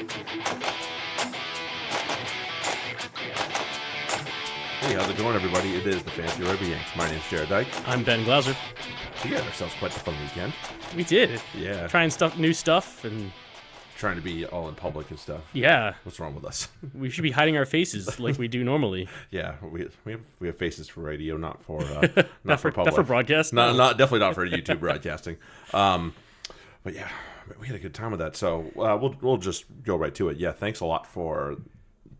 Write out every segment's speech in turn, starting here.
Hey, how's it going, everybody? It is the Fancy Rugby Yanks. My name's Jared Dyke. I'm Ben Glauser. We had ourselves quite a fun weekend. We did. Yeah. Trying new stuff, and Trying to be all in public and stuff. yeah, What's wrong with us? we should be hiding our faces like we do normally. Yeah, we have faces for radio, not for Not for broadcast. Not definitely not for YouTube broadcasting. But yeah, we had a good time with that. So we'll just go right to it. Yeah, thanks a lot for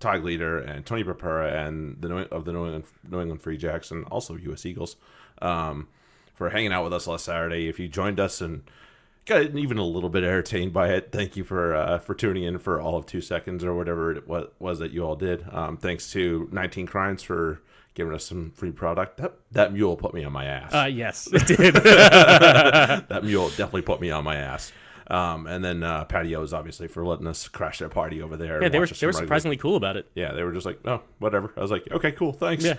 Tag Leader and Tony Prepara and the New England Free Jacks and also U.S. Eagles for hanging out with us last Saturday. If you joined us and got even a little bit entertained by it, thank you for tuning in for all of 2 seconds or whatever it was that you all did. Thanks to 19 Crimes for giving us some free product. That mule put me on my ass. Yes, it did. That mule definitely put me on my ass. And then Patios, obviously, for letting us crash their party over there. Yeah, they were surprisingly cool about it. Yeah, they were just like, oh, whatever. I was like, okay, cool, thanks. Yeah.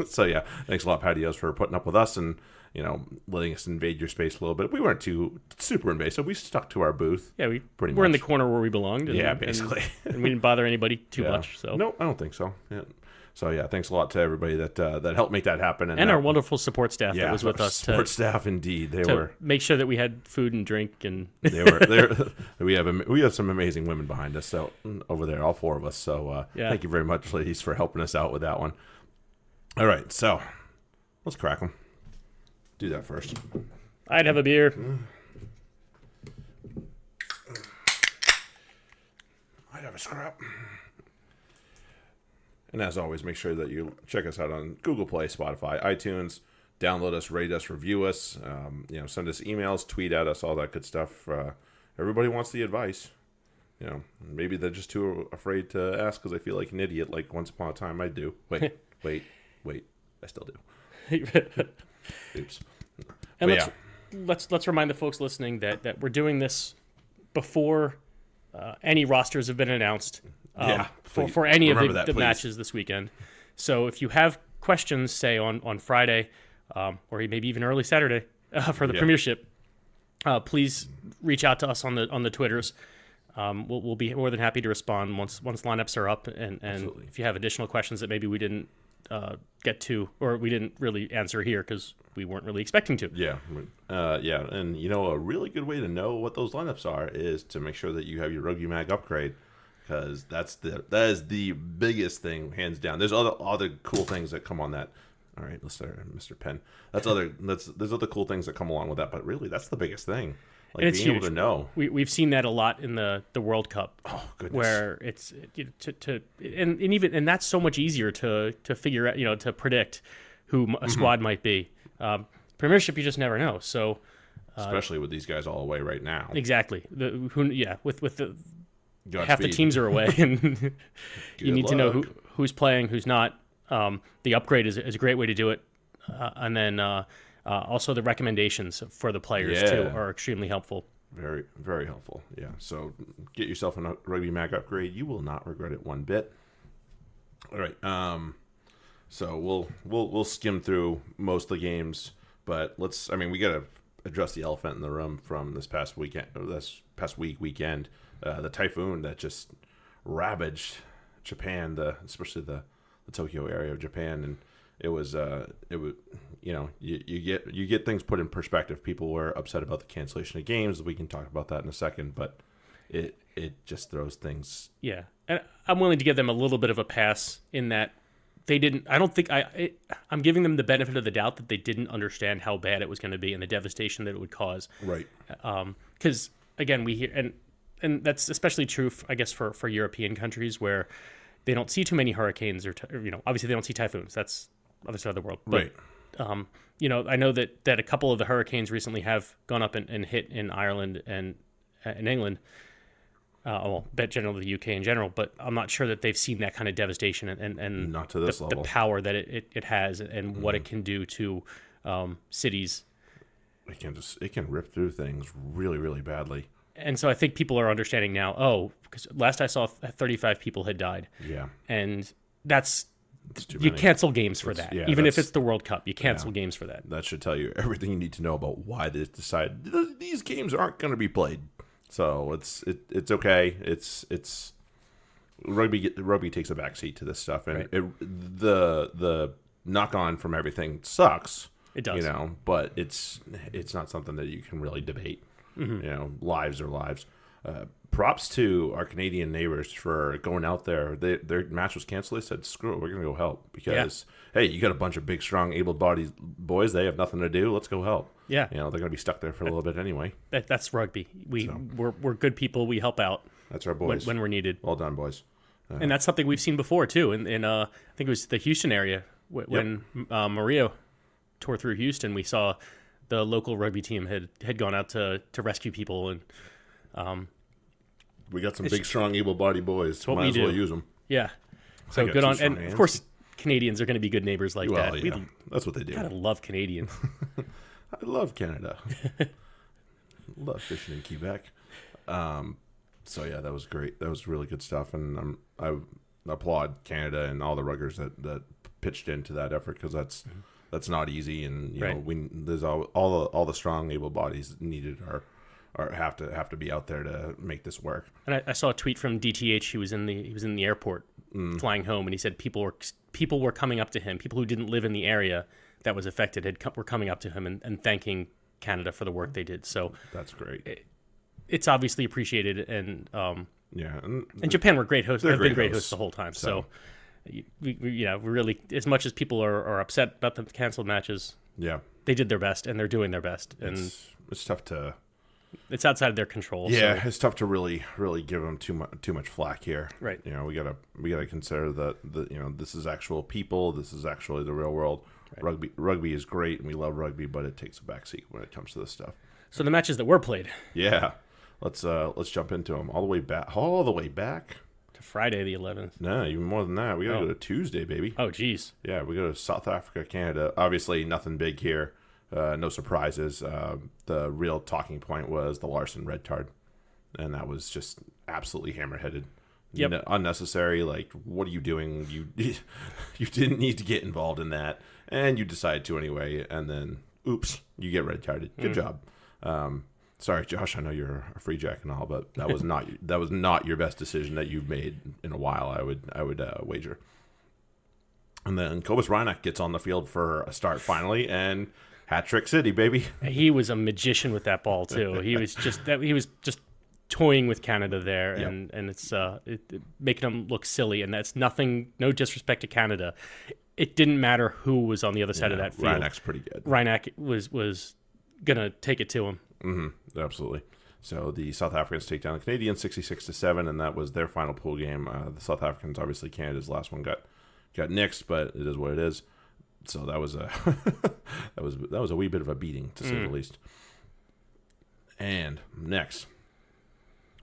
So yeah, thanks a lot, Patios, for putting up with us and letting us invade your space a little bit. We weren't too super invasive. We stuck to our booth. Yeah, pretty we're much in the corner where we belonged. Yeah, basically. And we didn't bother anybody too much. So no, I don't think so. Yeah. So yeah, thanks a lot to everybody that helped make that happen, and our wonderful support staff that was with us. Support staff, indeed, they were make sure that we had food and drink, and they were. We have some amazing women behind us. So over there, all four of us. So thank you very much, ladies, for helping us out with that one. All right, so let's crack them. Do that first. I'd have a beer. I'd have a scrap. And as always, make sure that you check us out on Google Play, Spotify, iTunes. Download us, rate us, review us. Send us emails, tweet at us, all that good stuff. Everybody wants the advice. Maybe they're just too afraid to ask because they feel like an idiot, like once upon a time I do. Wait, I still do. Oops. And let's remind the folks listening that we're doing this before any rosters have been announced. For any of the matches this weekend. So if you have questions, say on Friday, or maybe even early Saturday for the Premiership, please reach out to us on the Twitters. We'll be more than happy to respond once lineups are up, and if you have additional questions that maybe we didn't get to or we didn't really answer here because we weren't really expecting to. And a really good way to know what those lineups are is to make sure that you have your Rugby Mag upgrade. Because that is the biggest thing, hands down. There's other cool things that come on that. All right, let's start, Mr. Penn. There's other cool things that come along with that, but really, that's the biggest thing. Like and it's being huge. able to know. We've seen that a lot in the World Cup. Oh goodness. Where it's and that's so much easier to figure out, to predict who a squad might be. Premiership, you just never know. So especially with these guys all away right now. Exactly. With the Godspeed. Half the teams are away, and you need to know who's playing, who's not. The upgrade is a great way to do it, and then also the recommendations for the players too are extremely helpful. Very, very helpful. Yeah. So get yourself a Rugby Mag upgrade. You will not regret it one bit. All right. So we'll skim through most of the games, but we got to address the elephant in the room from this past weekend. Weekend. The typhoon that just ravaged Japan, especially the Tokyo area of Japan, and it was you get things put in perspective. People were upset about the cancellation of games. We can talk about that in a second, but it just throws things. Yeah, and I'm willing to give them a little bit of a pass in that they didn't. I don't think I'm giving them the benefit of the doubt that they didn't understand how bad it was going to be and the devastation that it would cause. Right. Because again, we hear and that's especially true, I guess, for European countries where they don't see too many hurricanes or obviously they don't see typhoons. That's other side of the world. But, right. I know that a couple of the hurricanes recently have gone up and hit in Ireland and in England. Bet generally the UK in general, but I'm not sure that they've seen that kind of devastation and not to this level. The power that it has and what it can do to cities. It can rip through things really, really badly. And so I think people are understanding now, because last I saw 35 people had died. Yeah. And that's you cancel games for that. Even if it's the World Cup, you cancel games for that. That should tell you everything you need to know about why they decided these games aren't going to be played. So it's okay. It's rugby takes a backseat to this stuff, and the knock on from everything sucks. It does, but it's not something that you can really debate. Lives are lives. Props to our Canadian neighbors for going out there. Their match was canceled. They said, "Screw it, we're gonna go help," because hey, you got a bunch of big, strong, able-bodied boys. They have nothing to do. Let's go help. Yeah, they're gonna be stuck there for a little bit anyway. That's rugby. We're good people. We help out. That's our boys when we're needed. Well done, boys. And that's something we've seen before too. In I think it was the Houston area when Maria tore through Houston. We saw the local rugby team had gone out to rescue people, and we got some big, strong, able-bodied boys. Might as well use them. Yeah. So good on, and of course, Canadians are going to be good neighbors like that. Yeah. That's what they do. Gotta love Canadians. I love Canada. Love fishing in Quebec. So yeah, that was great. That was really good stuff, and I applaud Canada and all the ruggers that pitched into that effort, because that's not easy, and you know, there's all the strong, able bodies needed are have to be out there to make this work. And I saw a tweet from DTH. He was in the airport flying home, and he said people were coming up to him. People who didn't live in the area that was affected were coming up to him and thanking Canada for the work they did. So that's great. It's obviously appreciated, and and Japan were great hosts. They've been great hosts the whole time. So we really, as much as people are upset about the canceled matches, they did their best, and they're doing their best. And it's tough to. It's outside of their control. Yeah, it's tough to really give them too much flack here. Right. We gotta consider that this is actual people. This is actually the real world. Right. Rugby is great, and we love rugby, but it takes a backseat when it comes to this stuff. So the matches that were played. Yeah, let's jump into them all the way back to Friday the 11th. No, even more than that. We gotta go to Tuesday, baby. Oh, geez. Yeah, we go to South Africa, Canada. Obviously, nothing big here. No surprises. The real talking point was the Larson red card, and that was just absolutely hammer-headed. Yep. Unnecessary. Like, what are you doing? You didn't need to get involved in that, and you decided to anyway. And then, oops, you get red carded. Good job. Sorry, Josh. I know you're a free jack and all, but that was not your best decision that you've made in a while. I would wager. And then Cobus Reinach gets on the field for a start finally, and Hat Trick City, baby. He was a magician with that ball too. He was just toying with Canada there, and it's making them look silly. And that's nothing, no disrespect to Canada. It didn't matter who was on the other side of that field. Reinach's pretty good. Reinach was gonna take it to him. Mm-hmm. Absolutely. So the South Africans take down the Canadians 66-7, and that was their final pool game. The South Africans, obviously, Canada's last one got nixed, but it is what it is. So that was a that was a wee bit of a beating, to say the least. And next,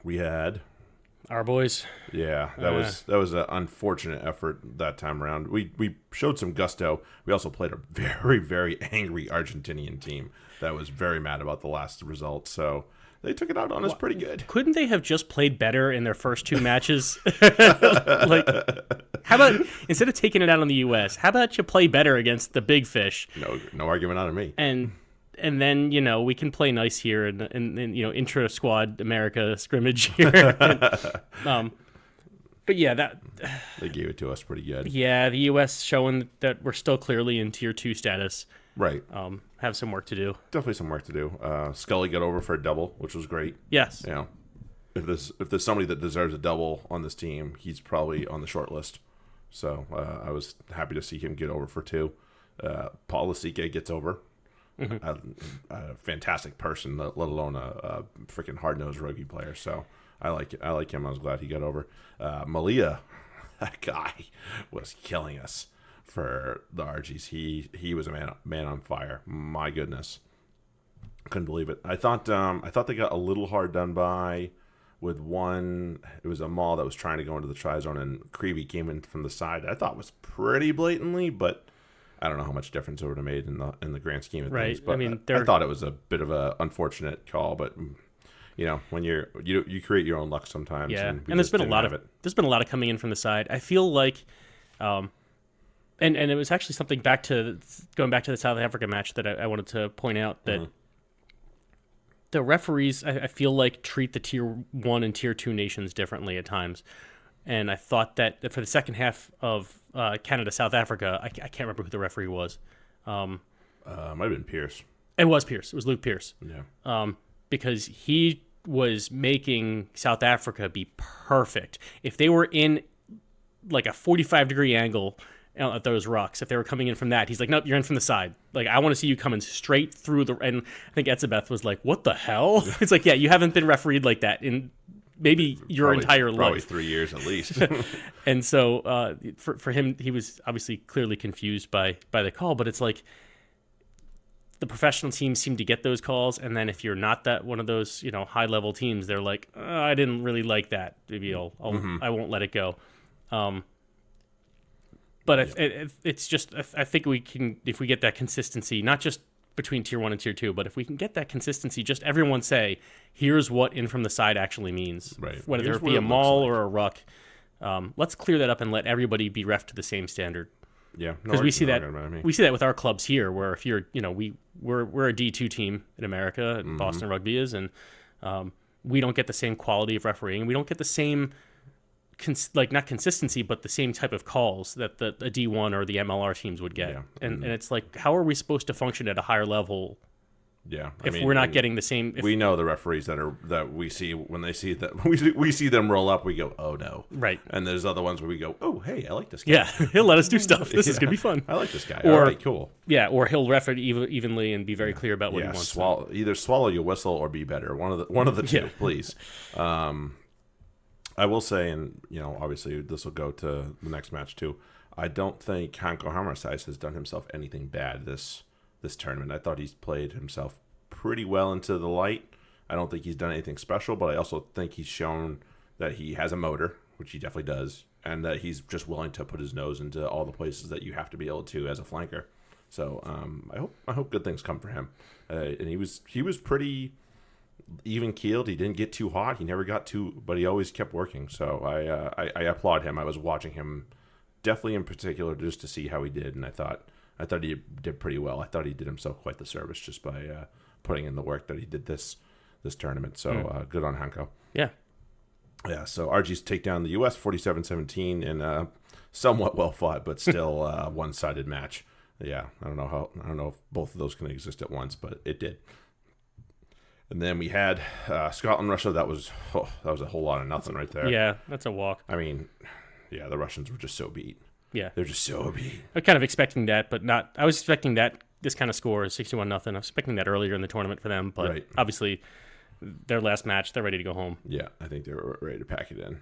we had our boys. Yeah, that was an unfortunate effort that time around. We showed some gusto. We also played a very, very angry Argentinian team that was very mad about the last result. So they took it out on us pretty good. Couldn't they have just played better in their first two matches? Like, how about, instead of taking it out on the U.S., how about you play better against the big fish? No argument out of me. And then, we can play nice here in intra-squad America scrimmage here. But yeah, that... They gave it to us pretty good. Yeah, the U.S. showing that we're still clearly in Tier 2 status. Right. Have some work to do. Definitely some work to do. Scully got over for a double, which was great. Yes. If there's somebody that deserves a double on this team, he's probably on the short list. So I was happy to see him get over for two. Paul Lasike gets over. Mm-hmm. A fantastic person, let alone a freaking hard-nosed rugby player. So I like it. I like him. I was glad he got over. Malia, that guy was killing us for the Argies. He was a man on fire. My goodness, couldn't believe it. I thought they got a little hard done by with one. It was a maul that was trying to go into the try zone, and Creevy came in from the side. I thought was pretty blatantly, but I don't know how much difference it would have made in the grand scheme of things. But I thought it was a bit of a unfortunate call. But when you create your own luck sometimes. Yeah, and there's been a lot of coming in from the side. I feel like, and it was actually something going back to the South Africa match that I wanted to point out that the referees, I feel like, treat the Tier 1 and Tier 2 nations differently at times. And I thought that for the second half of Canada-South Africa, I can't remember who the referee was. Might have been Pierce. It was Pierce. It was Luke Pierce. Yeah. Because he was making South Africa be perfect. If they were in like a 45-degree angle at those rucks, if they were coming in from that, he's like, nope, you're in from the side. Like, I want to see you coming straight through the... And I think Etzebeth was like, what the hell? It's like, yeah, you haven't been refereed like that in maybe your entire life. Probably 3 years at least. And so for him, he was obviously clearly confused by the call, but it's like the professional teams seem to get those calls, and then if you're not that one of those, high-level teams, they're like, I didn't really like that. Maybe I won't let it go. But it's just, I think we can, if we get that consistency, not just between Tier 1 and Tier 2, but if we can get that consistency, just everyone say, here's what in from the side actually means. Right. Whether it be a maul or a ruck. Let's clear that up and let everybody be ref to the same standard. Yeah. Because we see that with our clubs here, where if you're, we're a D2 team in America, and Boston Rugby is, and we don't get the same quality of refereeing. We don't get the same... not consistency, but the same type of calls that the D1 or the MLR teams would get. Yeah. And it's like, how are we supposed to function at a higher level? Yeah, if we're not getting the same, we know the referees that we see when they see that we see them roll up, we go, oh no, right. And there's other ones where we go, oh hey, I like this guy. Yeah, he'll let us do stuff. This is gonna be fun. I like this guy. All right, cool. Yeah, or he'll ref it evenly and be very clear about what he wants. Either swallow your whistle or be better. One of the two, please. I will say, and obviously this will go to the next match too. I don't think Hanko Hammersize has done himself anything bad this tournament. I thought he's played himself pretty well into the light. I don't think he's done anything special, but I also think he's shown that he has a motor, which he definitely does, and that he's just willing to put his nose into all the places that you have to be able to as a flanker. So I hope good things come for him. And he was pretty even keeled. He didn't get too hot. He never got too, but he always kept working. So I applaud him. I was watching him definitely in particular just to see how he did, and I thought he did pretty well. I thought he did himself quite the service just by putting in the work that he did this tournament. So good on Hanko. Yeah. Yeah. So RG's take down the US 47-17 in a somewhat well fought but still one-sided match. Yeah. I don't know if both of those can exist at once, but it did. And then we had Scotland, Russia. That was a whole lot of nothing right there. Yeah, that's a walk. I mean, yeah, the Russians were just so beat. Yeah, they're just so beat. I was kind of expecting that, but not. I was expecting that this kind of score is 61-0. I was expecting that earlier in the tournament for them, but obviously their last match, they're ready to go home. Yeah, I think they were ready to pack it in.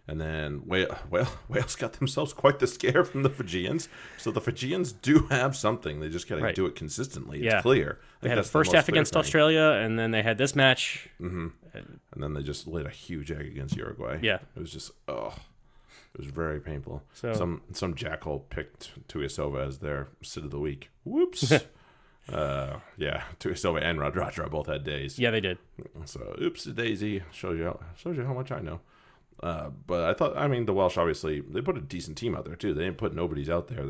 And then Wales got themselves quite the scare from the Fijians. So the Fijians do have something. They just got to do it consistently. It's clear. They had a first half against Australia, and then they had this match. Mm-hmm. And then they just laid a huge egg against Uruguay. Yeah. It was just, it was very painful. So, some jackhole picked Tuiasova as their sit of the week. Whoops. Yeah, Tuiasova and Radradra both had days. Yeah, they did. So, oops, daisy. Shows you how much I know. But the Welsh, obviously, they put a decent team out there, too. They didn't put nobodies out there.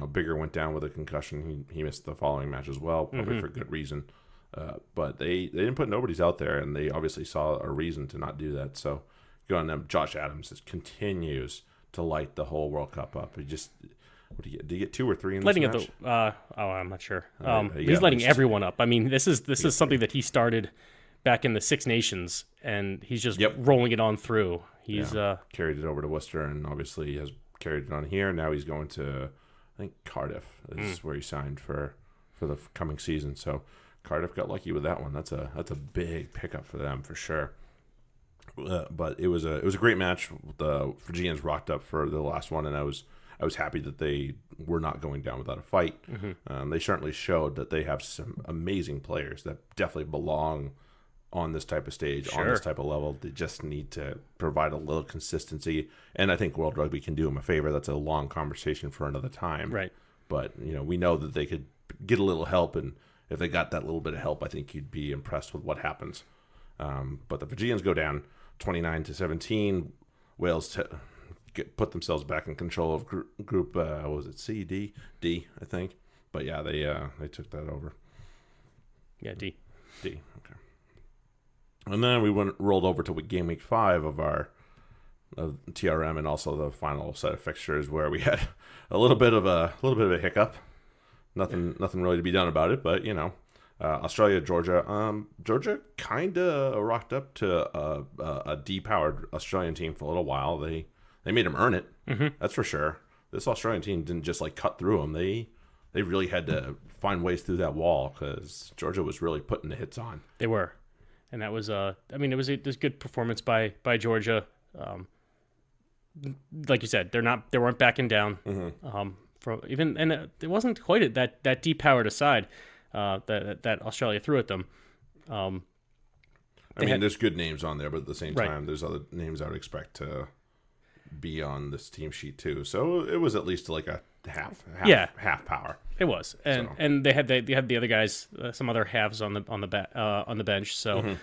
Bigger went down with a concussion. He missed the following match as well, probably for good reason. But they didn't put nobodies out there, and they obviously saw a reason to not do that. So, good on them. Josh Adams just continues to light the whole World Cup up. He just... What did he get 2 or 3 in this match? I'm not sure. He's lighting everyone up. I mean, this is something that he started back in the Six Nations, and he's just rolling it on through. He's carried it over to Worcester, and obviously has carried it on here. Now he's going to, I think, Cardiff. This is where he signed for the coming season. So Cardiff got lucky with that one. That's a big pickup for them for sure. But it was a great match. The Fijians rocked up for the last one, and I was happy that they were not going down without a fight. They certainly showed that they have some amazing players that definitely belong on this type of stage, on this type of level. They just need to provide a little consistency, and I think World Rugby can do them a favor. That's a long conversation for another time. Right. But, we know that they could get a little help, and if they got that little bit of help, I think you'd be impressed with what happens. But the Fijians go down 29-17. Wales put themselves back in control of group was it C, D, I think. But yeah, they took that over. Yeah, D. D. Okay. And then we rolled over to game week 5 of our TRM, and also the final set of fixtures where we had a little bit of a hiccup. Nothing really to be done about it, but Australia, Georgia. Georgia kind of rocked up to a depowered Australian team for a little while. They made them earn it. Mm-hmm. That's for sure. This Australian team didn't just cut through them. They really had to find ways through that wall because Georgia was really putting the hits on. They were, and that was it was a good performance by Georgia. Like you said, they weren't backing down. Mm-hmm. It wasn't quite that depowered aside that Australia threw at them. There's good names on there, but at the same time, right. There's other names I would expect to be on this team sheet too. So it was at least like a half power. It was, and they had the other guys, some other halves on the bench. So mm-hmm.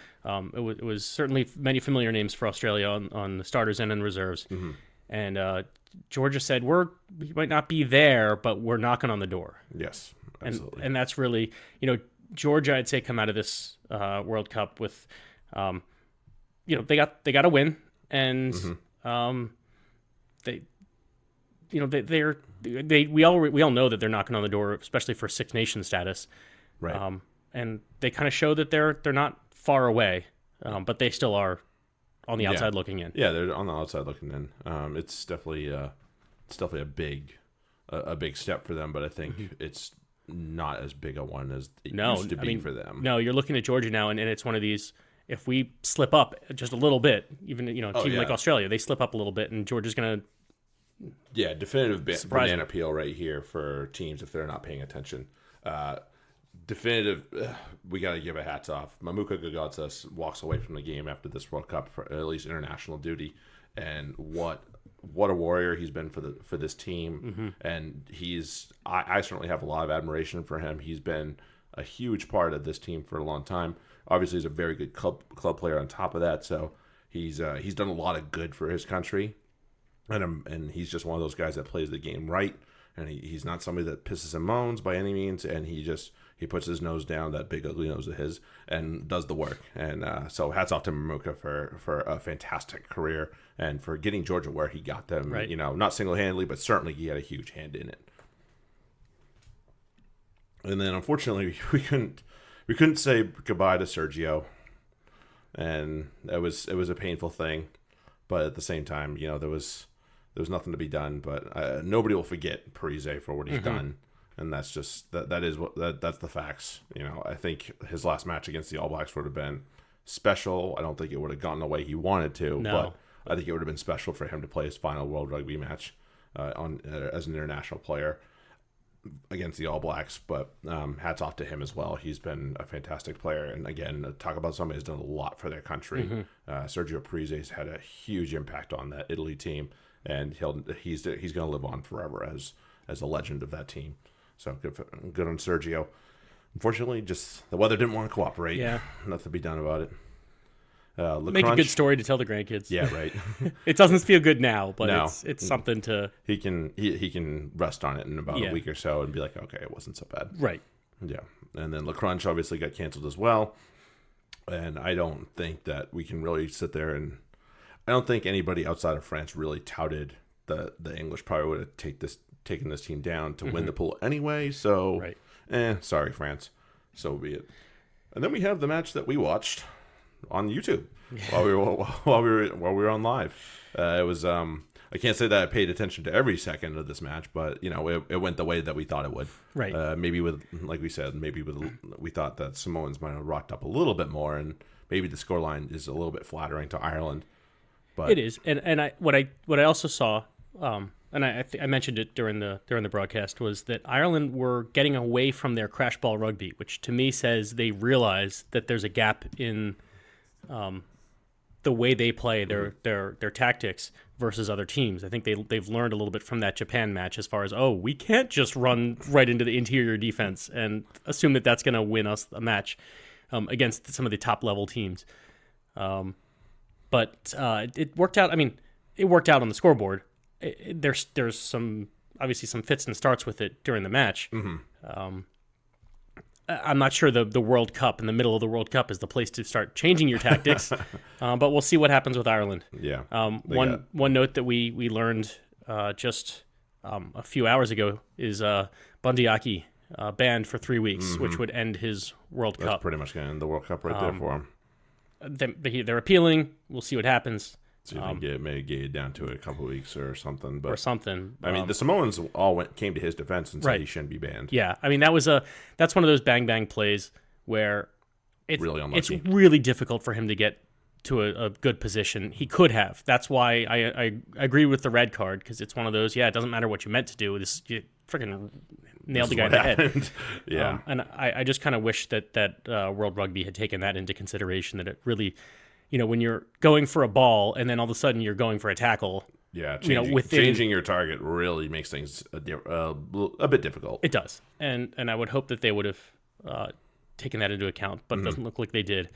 It was certainly many familiar names for Australia on the starters and in reserves. Mm-hmm. And Georgia said we might not be there, but we're knocking on the door. Yes, absolutely. And that's really Georgia. I'd say come out of this World Cup with they got a win, and mm-hmm. we all know that they're knocking on the door, especially for Six Nations status. Right. And they kind of show that they're not far away, but they still are on the outside looking in. Yeah, they're on the outside looking in. It's definitely a big step for them, but I think mm-hmm. it's not as big a one as it used to be for them. No, you're looking at Georgia now, and it's one of these. If we slip up just a little bit, even a team like Australia, they slip up a little bit, and Georgia's going to. Yeah, definitive banana peel right here for teams if they're not paying attention. We got to give a hats off. Mamuka Gagauzis walks away from the game after this World Cup for at least international duty, and what a warrior he's been for this team. Mm-hmm. And I certainly have a lot of admiration for him. He's been a huge part of this team for a long time. Obviously, he's a very good club player on top of that, so he's done a lot of good for his country. And he's just one of those guys that plays the game right, and he's not somebody that pisses and moans by any means, and he puts his nose down, that big ugly nose of his, and does the work. And so hats off to Mamuka for a fantastic career and for getting Georgia where he got them. Right. Not single-handedly, but certainly he had a huge hand in it. And then unfortunately we couldn't say goodbye to Sergio, and it was a painful thing, but at the same time, there was nothing to be done. But nobody will forget Parise for what he's mm-hmm. done, and that's just that's the facts. I think his last match against the All Blacks would have been special. I don't think it would have gone the way he wanted to, but I think it would have been special for him to play his final World Rugby match as an international player against the All Blacks. But hats off to him as well. He's been a fantastic player, and again, talk about somebody who's done a lot for their country. Mm-hmm. Sergio Parise's had a huge impact on that Italy team, and he's going to live on forever as a legend of that team. So good on Sergio. Unfortunately, just the weather didn't want to cooperate. Yeah, nothing to be done about it. Make a good story to tell the grandkids. Yeah, right. It doesn't feel good now, but it's something to. He can rest on it in about a week or so and be like, okay, it wasn't so bad. Right. Yeah, and then Le Crunch obviously got canceled as well, and I don't think that we can really sit there and I don't think anybody outside of France really touted the English probably would have taken this team down to win the pool anyway. So, sorry France, so be it. And then we have the match that we watched on YouTube while we were on live. It was I can't say that I paid attention to every second of this match, but it went the way that we thought it would. Right. Maybe with, like we said, we thought that Samoans might have rocked up a little bit more, and maybe the scoreline is a little bit flattering to Ireland. But it is, and what I also saw, and I mentioned it during the broadcast, was that Ireland were getting away from their crash ball rugby, which to me says they realize that there's a gap in the way they play their tactics versus other teams. I think they've learned a little bit from that Japan match as far as, we can't just run right into the interior defense and assume that that's going to win us a match against some of the top level teams. But it worked out. I mean, it worked out on the scoreboard. There's some obviously some fits and starts with it during the match. Mm-hmm. I'm not sure the World Cup, in the middle of the World Cup, is the place to start changing your tactics. But we'll see what happens with Ireland. Yeah. One note that we learned just a few hours ago is Bundyaki banned for 3 weeks, which would end his World Cup. That's pretty much going to end the World Cup right there for him. They're appealing. We'll see what happens. So you think maybe get it down to a couple of weeks or something. But, I mean, the Samoans all came to his defense and said he shouldn't be banned. Yeah, I mean that's one of those bang plays where it's really difficult for him to get to a good position. He could have. That's why I agree with the red card, because it's one of those. Yeah, it doesn't matter what you meant to do. You freaking nailed the guy in the head. Yeah, and I just kind of wish that World Rugby had taken that into consideration. That it really. When you're going for a ball and then all of a sudden you're going for a tackle. Yeah, changing your target really makes things a bit difficult. It does, and I would hope that they would have taken that into account, but it doesn't look like they did.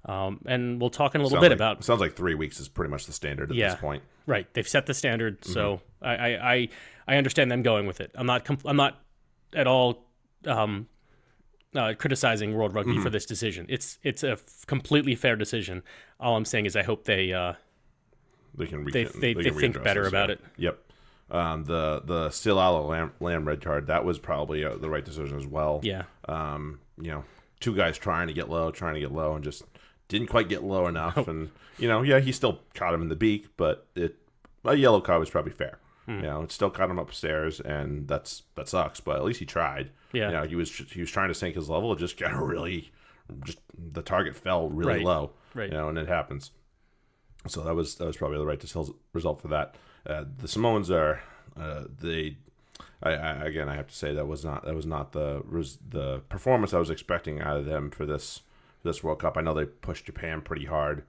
And we'll talk in a little bit about. Sounds like 3 weeks is pretty much the standard at this point. Right, they've set the standard, so I understand them going with it. I'm not at all. Criticizing World Rugby for this decision. It's a completely fair decision. All I'm saying is I hope they think better about it. Yep. The Still Lamb red card, that was probably the right decision as well. Yeah. 2 guys trying to get low, and just didn't quite get low enough. Oh. And he still caught him in the beak, but a yellow card was probably fair. It still caught him upstairs, and that sucks. But at least he tried. Yeah, he was trying to sink his level. It just got the target fell really low. Right. And it happens. So that was probably the right result for that. The Samoans are I have to say that was not the performance I was expecting out of them for this World Cup. I know they pushed Japan pretty hard,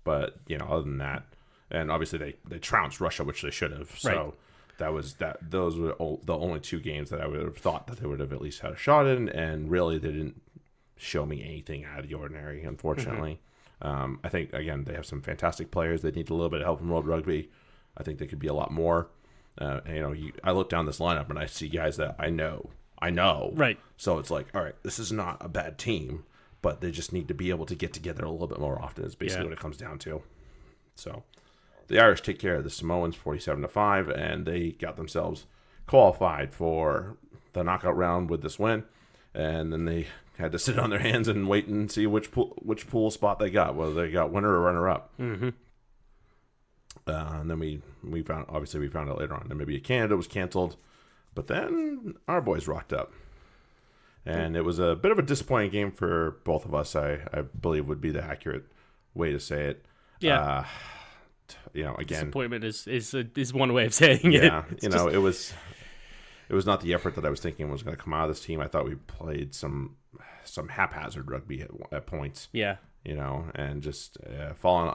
but other than that. And obviously they trounced Russia, which they should have. So those were the only 2 games that I would have thought that they would have at least had a shot in. And really, they didn't show me anything out of the ordinary, unfortunately. I think, again, they have some fantastic players. They need a little bit of help from World Rugby. I think they could be a lot more. I look down this lineup and I see guys that I know. Right. So it's like, all right, this is not a bad team, but they just need to be able to get together a little bit more often is basically what it comes down to. So the Irish take care of the Samoans 47-5, and they got themselves qualified for the knockout round with this win. And then they had to sit on their hands and wait and see which pool spot they got, whether they got winner or runner-up. Mm-hmm. And then we found out later on Namibia Canada was canceled, but then our boys rocked up. And it was a bit of a disappointing game for both of us, I believe would be the accurate way to say it. Yeah. Again, disappointment is one way of saying it. Yeah, it was not the effort that I was thinking was going to come out of this team. I thought we played some haphazard rugby at points. Yeah. And just falling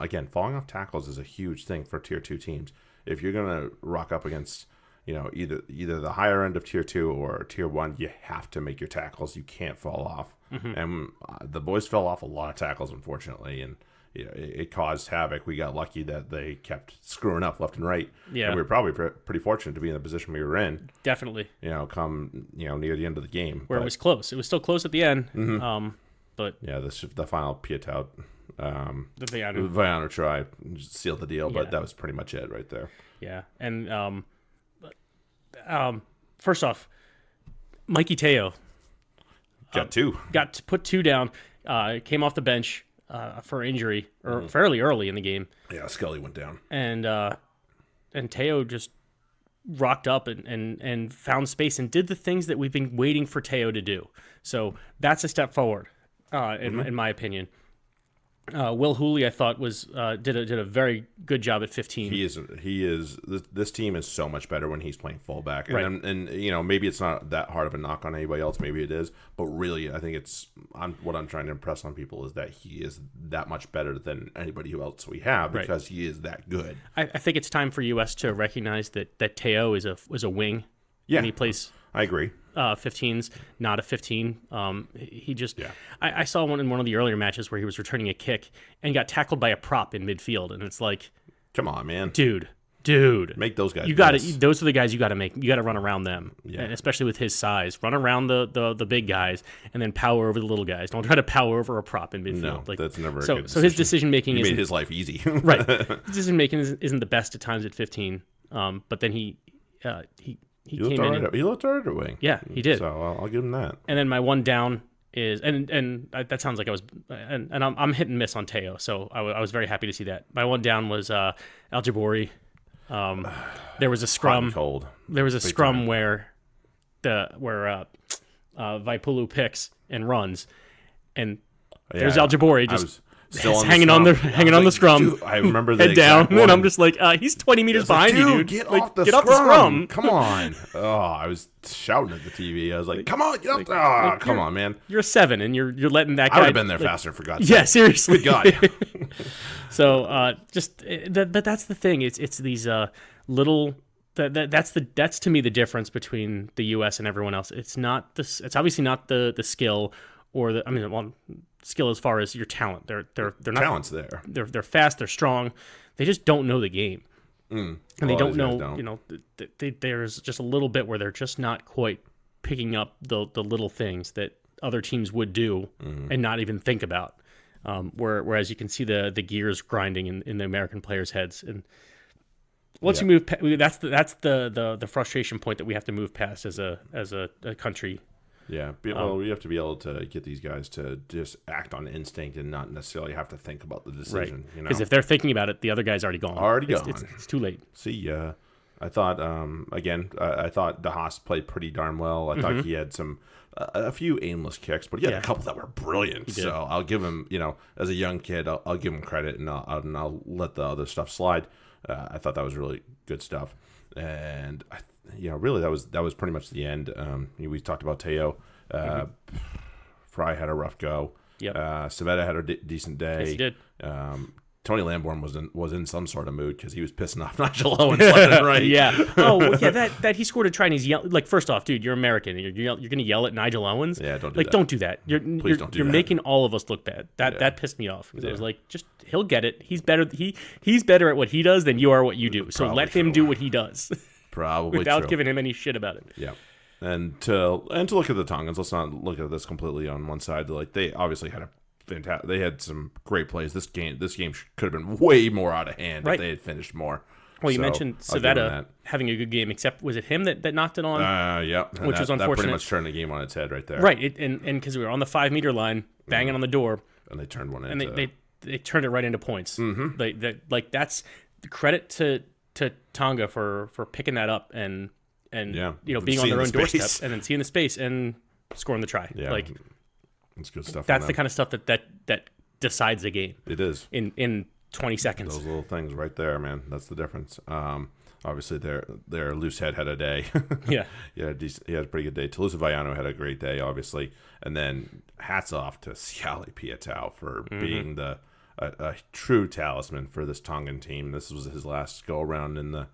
off tackles is a huge thing for Tier 2 teams. If you're going to rock up against, either the higher end of Tier 2 or Tier 1, you have to make your tackles. You can't fall off. Mm-hmm. And the boys fell off a lot of tackles, unfortunately, and it caused havoc. We got lucky that they kept screwing up left and right. Yeah. And we were probably pretty fortunate to be in the position we were in. Definitely. Come near the end of the game. Where it was close. It was still close at the end. Mm-hmm. But yeah, the final Piet-out, the Viano try sealed the deal, but that was pretty much it right there. Yeah, and first off, Mikey Teo got to put 2 down. Came off the bench for injury fairly early in the game. Yeah, Scully went down, and Teo just rocked up and found space and did the things that we've been waiting for Teo to do. So that's a step forward. In my opinion, Will Hooley, I thought did a very good job at 15. He is. This team is so much better when he's playing fullback, and right. and maybe it's not that hard of a knock on anybody else. Maybe it is, but really, I think what I'm trying to impress on people is that he is that much better than anybody else we have because he is that good. I think it's time for US to recognize that Teo is a wing. Yeah, and he plays. I agree. 15's not a 15. He just. Yeah. I saw one in one of the earlier matches where he was returning a kick and got tackled by a prop in midfield, and it's like, come on, man, dude, Dude, make those guys. You got to. Those are the guys you got to make. You got to run around them, and especially with his size. Run around the big guys, and then power over the little guys. Don't try to power over a prop in midfield. No, that's never. So his decision making made his life easy. Right. His decision making isn't the best at times at 15. But then he came in. He looked all right at wing. Yeah, he did. So I'll give him that. And then my one down is and that sounds like I was and I'm hit and miss on Teo, so I was very happy to see that. My one down was Al Jabori. There was a scrum. Cold. There was a scrum where Vaipulu picks and runs, and there's Al Jabori just hanging on the scrum. Dude, I remember head down, and I'm just like, he's 20 meters behind you, dude. Get off the scrum. Come on. Oh, I was shouting at the TV. I was like, come on, get up. Come on, man. You're 7, and you're letting that guy. I would have been there faster, for God's sake. Yeah, seriously. Good God. So, but that's the thing. It's these little. That's to me the difference between the U.S. and everyone else. It's not this. It's obviously not the skill or skill as far as your talent. They're not. Talent's there. They're fast. They're strong. They just don't know the game, and they don't know. You know, there's just a little bit where they're just not quite picking up the little things that other teams would do and not even think about. Whereas you can see the gears grinding in the American players' heads, and once you move, that's the frustration point that we have to move past as a country. Yeah, we have to be able to get these guys to just act on instinct and not necessarily have to think about the decision. Right. Because if they're thinking about it, the other guy's already gone. It's too late. See, I thought I thought DeHaas played pretty darn well. I thought he had a few aimless kicks, but he had a couple that were brilliant. So I'll give him, as a young kid, I'll give him credit, and I'll let the other stuff slide. I thought that was really good stuff, and really that was pretty much the end. We talked about Teo. Fry had a rough go. Yep. Savetta had a decent day. Yes, he did. Tony Lamborn was in some sort of mood because he was pissing off Nigel Owens left and right. Yeah. Oh, well, yeah. That he scored a try and he's yelling. Like, first off, dude, you're American. You're going to yell at Nigel Owens. Yeah, don't do that. Don't do that. Please don't do you're that. making all of us look bad. That pissed me off because I was like, just he'll get it. He's better. He's better at what he does than you are what you do. So let him do what he does. Probably without giving him any shit about it. Yeah. And to look at the Tongans, let's not look at this completely on one side. Like, they obviously had they had some great plays. This game could have been way more out of hand if they had finished more. Well, you mentioned Savetta having a good game, except was it him that knocked it on? Yeah. Which was unfortunate. That pretty much turned the game on its head right there. Right, and because we were on the 5-meter line, banging on the door. And they turned one into... And they turned it right into points. Mm-hmm. That's the credit to Tonga for picking that up and being on their own doorstep and then seeing the space and scoring the try. Yeah. It's good stuff. That's the kind of stuff that decides the game. It is. In 20 seconds. Those little things right there, man. That's the difference. Obviously, their loose head had a day. Yeah. He had a pretty good day. Talusa Vaiano had a great day, obviously. And then hats off to Siale Piatau for being a true talisman for this Tongan team. This was his last go around in a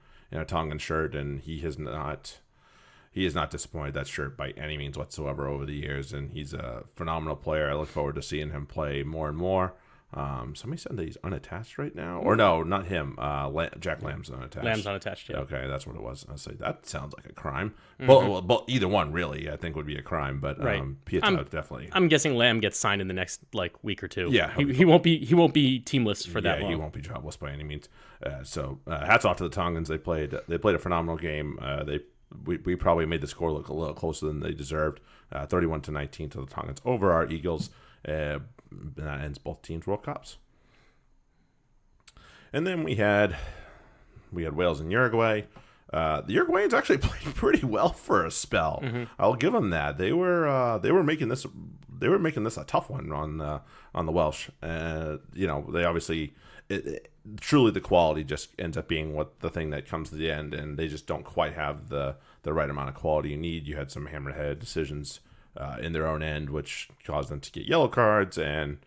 Tongan shirt, and he has not disappointed that shirt by any means whatsoever over the years, and he's a phenomenal player. I look forward to seeing him play more and more. Somebody said that he's unattached right now, or no, not him. Jack Lamb's unattached. Lamb's unattached. Yeah. Okay, that's what it was. I was like, that sounds like a crime. Well, either one really, I think would be a crime. But Piatau definitely. I'm guessing Lamb gets signed in the next week or two. Yeah, he won't be teamless for that long. He won't be jobless by any means. So hats off to the Tongans. They played a phenomenal game. We probably made the score look a little closer than they deserved. 31-19 to the Tongans over our Eagles. That ends both teams' World Cups. And then we had Wales and Uruguay. The Uruguayans actually played pretty well for a spell. Mm-hmm. I'll give them that. They were making this a tough one on the Welsh. They obviously truly the quality just ends up being the thing that comes to the end, and they just don't quite have the right amount of quality you need. You had some hammerhead decisions in their own end, which caused them to get yellow cards and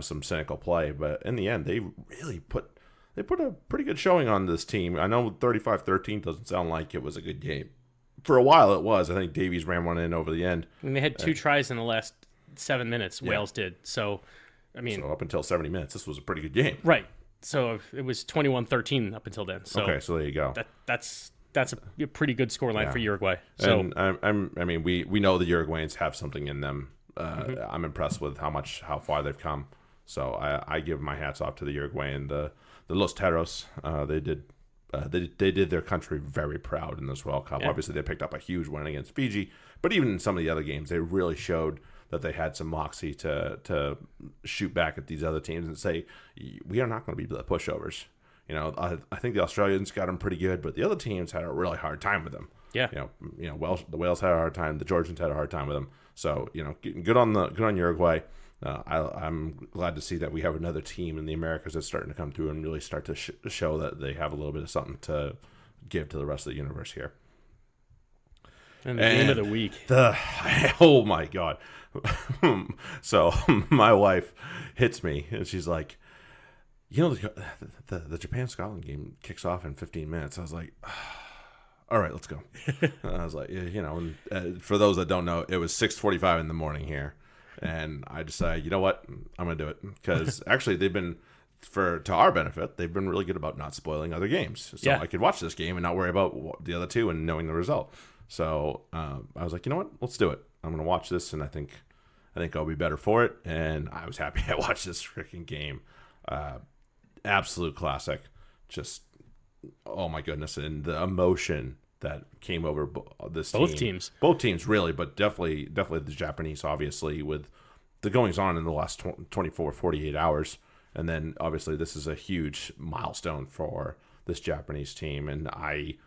some cynical play. But in the end, they really put a pretty good showing on this team. I know 35-13 doesn't sound like it was a good game. For a while, it was. I think Davies ran one in over the end. And they had 2 tries in the last 7 minutes. Wales did. So, I mean, up until 70 minutes, this was a pretty good game. Right. So it was 21-13 up until then. So okay, so there you go. That's a pretty good scoreline for Uruguay. So and I mean, we know the Uruguayans have something in them. I'm impressed with how far they've come. So I give my hats off to the Uruguayan, the Los Terros. They did their country very proud in this World Cup. Yeah. Obviously, they picked up a huge win against Fiji, but even in some of the other games, they really showed that they had some moxie to shoot back at these other teams and say, we are not going to be the pushovers. You know, I think the Australians got them pretty good, but the other teams had a really hard time with them. Yeah. You know, the Wales had a hard time. The Georgians had a hard time with them. So, you know, good on Uruguay. I'm glad to see that we have another team in the Americas that's starting to come through and really start to show that they have a little bit of something to give to the rest of the universe here. And the game of the week. Oh my God. So my wife hits me and she's like, you know, the Japan-Scotland game kicks off in 15 minutes. I was like, all right, let's go. I was like, you know, and for those that don't know, it was 6:45 in the morning here. And I decided, you know what, I'm going to do it. Because actually they've been, to our benefit, they've been really good about not spoiling other games. So I could watch this game and not worry about the other two and knowing the result. So I was like, you know what, let's do it. I'm going to watch this, and I think I'll be better for it. And I was happy I watched this freaking game. Absolute classic. Just, oh my goodness. And the emotion that came over this team. Both teams, really, but definitely the Japanese, obviously, with the goings on in the last 24, 48 hours. And then, obviously, this is a huge milestone for this Japanese team. And I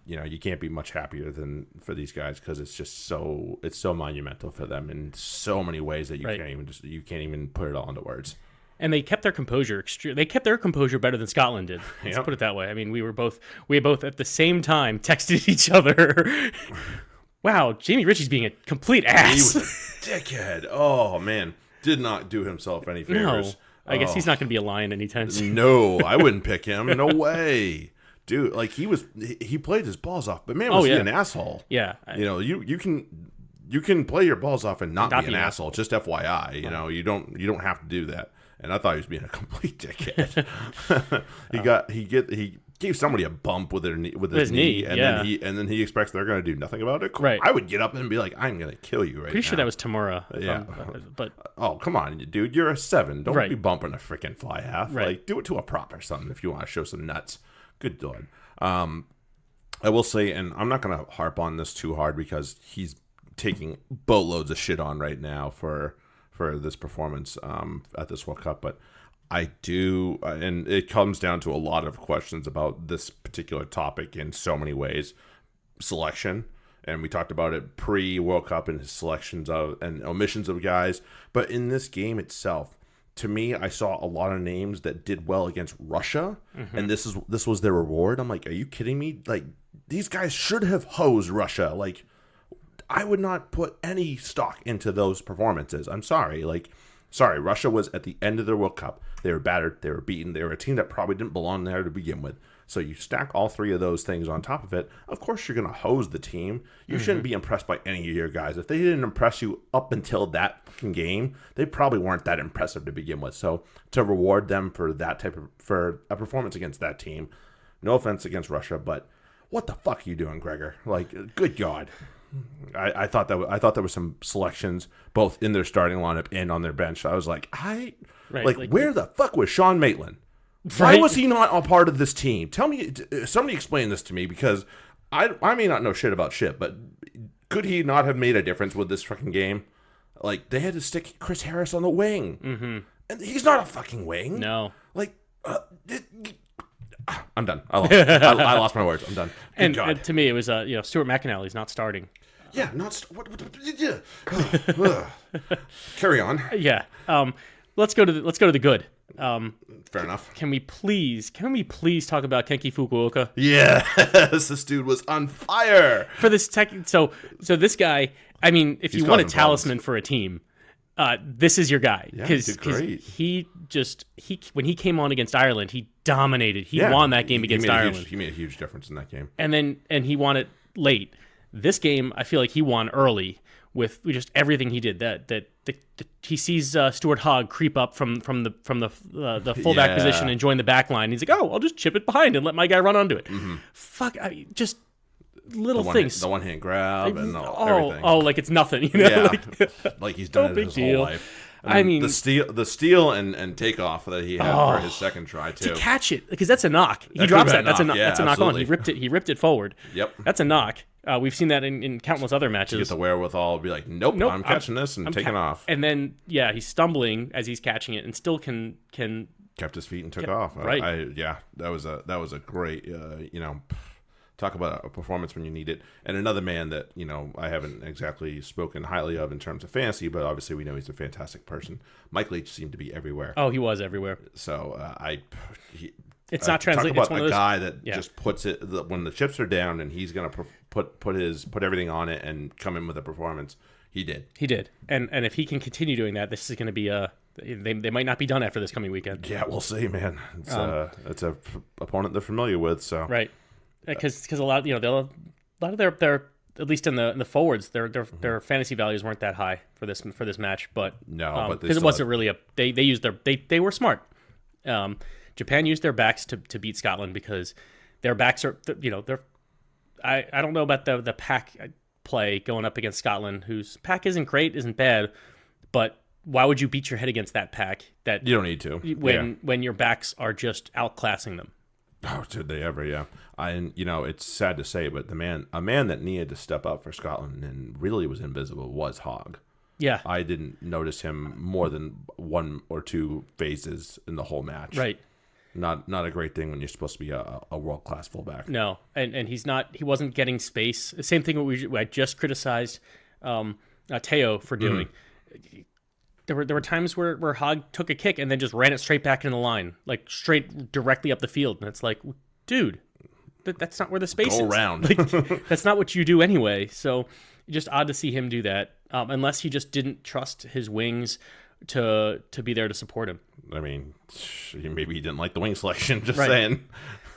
you know, you can't be much happier than for these guys, because it's so monumental for them in so many ways that you can't even put it all into words. And they kept their composure. They kept their composure better than Scotland did. Let's put it that way. I mean, we both at the same time texted each other. Wow, Jamie Ritchie's being a complete ass. He was a dickhead. Oh man, did not do himself any favors. No, I guess he's not going to be a Lion anytime soon. No, I wouldn't pick him. No way. Dude, like he played his balls off, but man, was he an asshole? Yeah, you know, you can play your balls off and not be an asshole. Just FYI, you know, you don't have to do that. And I thought he was being a complete dickhead. He gave somebody a bump with his knee, and then he expects they're going to do nothing about it. Right. I would get up and be like, I'm going to kill you right now. Pretty sure that was Tamura. But oh, come on, dude, you're a 7. Don't be bumping a freaking fly half. Right. Like, do it to a prop or something if you want to show some nuts. Good Lord. I will say, and I'm not going to harp on this too hard because he's taking boatloads of shit on right now for this performance at this World Cup, but I do, and it comes down to a lot of questions about this particular topic in so many ways. Selection, and we talked about it pre-World Cup and his selections of and omissions of guys, but in this game itself, to me, I saw a lot of names that did well against Russia, and this was their reward. I'm like, are you kidding me? Like, these guys should have hosed Russia. Like, I would not put any stock into those performances. I'm sorry. Russia was at the end of their World Cup. They were battered. They were beaten. They were a team that probably didn't belong there to begin with. So you stack all three of those things on top of it. Of course, you're going to hose the team. You shouldn't be impressed by any of your guys. If they didn't impress you up until that fucking game, they probably weren't that impressive to begin with. So to reward them for for a performance against that team, no offense against Russia, but what the fuck are you doing, Gregor? Like, good God. I thought there were some selections both in their starting lineup and on their bench. I was like, where the fuck was Sean Maitland? Why was he not a part of this team? Tell me, somebody explain this to me, because I may not know shit about shit, but could he not have made a difference with this fucking game? Like, they had to stick Chris Harris on the wing, and he's not a fucking wing. No, like. I'm done. I lost my words. I'm done. And to me, it was Stuart McAnally's not starting. Yeah, carry on. Yeah. Let's go to the good. Fair enough. Can we please talk about Kenki Fukuoka? Yes, this dude was on fire for this tech. So this guy. I mean, if you want a talisman for a team, this is your guy, because he when he came on against Ireland, he dominated. He won that game against Ireland. He made a huge difference in that game. And he won it late. This game, I feel like he won early with just everything he did. That he sees Stuart Hogg creep up from the fullback position and join the back line. He's like, oh, I'll just chip it behind and let my guy run onto it. Fuck, just little things. The one hand grab and everything. Oh, like it's nothing. You know? Yeah, like he's done it his whole life. I mean, the steal and takeoff that he had for his second try too. To catch it, because that's a knock. He drops that. That's a knock. Yeah, that's a knock on. He ripped it forward. Yep. That's a knock. We've seen that in countless other matches. To get the wherewithal to be like, nope, I'm catching this and taking off. And then he's stumbling as he's catching it and still can kept his feet and took off. Right. That was a great talk about a performance when you need it. And another man that, I haven't exactly spoken highly of in terms of fantasy, but obviously we know he's a fantastic person. Mike Leach seemed to be everywhere. Oh, he was everywhere. So it's not translating. Talk about a guy that just puts it when the chips are down and he's going to put everything on it and come in with a performance. He did. And if he can continue doing that, this is going to be they might not be done after this coming weekend. Yeah, we'll see, man. It's a opponent they're familiar with, so right. Because a lot of their at least in the forwards their fantasy values weren't that high for this match, but because it wasn't really they used they were smart. Japan used their backs to beat Scotland because their backs are they're I don't know about the pack play going up against Scotland, whose pack isn't great, isn't bad, but why would you beat your head against that pack that you don't need to when your backs are just outclassing them? Oh, did they ever? Yeah. It's sad to say, but a man that needed to step up for Scotland and really was invisible was Hogg. Yeah. I didn't notice him more than one or two phases in the whole match. Right. Not a great thing when you're supposed to be a world-class fullback. No, and he wasn't getting space. The same thing I just criticized Teo for doing. There were times where Hogg took a kick and then just ran it straight back into the line, like straight directly up the field. And it's like, dude, that's not where the space is. Go around. That's not what you do anyway. So just odd to see him do that, unless he just didn't trust his wings to be there to support him. I mean, maybe he didn't like the wing selection. Just saying.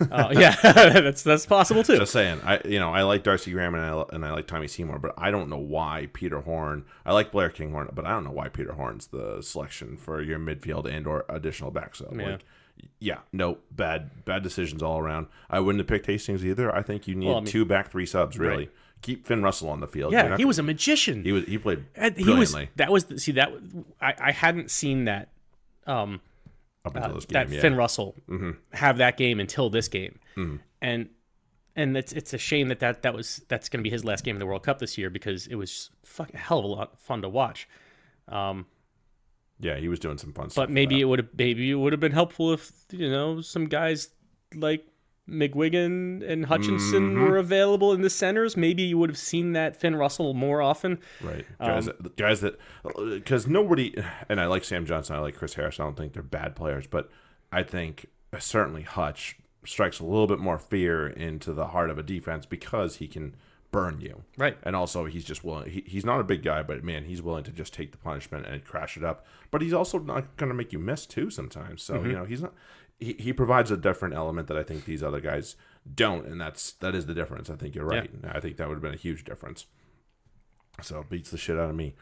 Yeah, that's possible too. Just saying. I like Darcy Graham and I like Tommy Seymour, but I don't know why Peter Horn. I like Blair Kinghorn, but I don't know why Peter Horn's the selection for your midfield and or additional back. So bad decisions all around. I wouldn't have picked Hastings either. I think you need 2 back 3 subs really. Right. Keep Finn Russell on the field. Yeah, he was a magician. He played brilliantly. I hadn't seen that. Up until this game, Finn Russell have that game until this game, and it's a shame that's going to be his last game in the World Cup this year because it was a hell of a lot of fun to watch. Yeah, he was doing some fun stuff. But maybe it would have been helpful if some guys like McGuigan and Hutchinson were available in the centers. Maybe you would have seen that Finn Russell more often. Right. Guys that because nobody, and I like Sam Johnson, I like Chris Harris, I don't think they're bad players, but I think certainly Hutch strikes a little bit more fear into the heart of a defense because he can burn you. Right. And also he's just willing, he's not a big guy, but man, he's willing to just take the punishment and crash it up. But he's also not going to make you miss too sometimes. So, he's not. He provides a different element that I think these other guys don't, and that is the difference. I think you're right. Yeah. I think that would have been a huge difference. So it beats the shit out of me.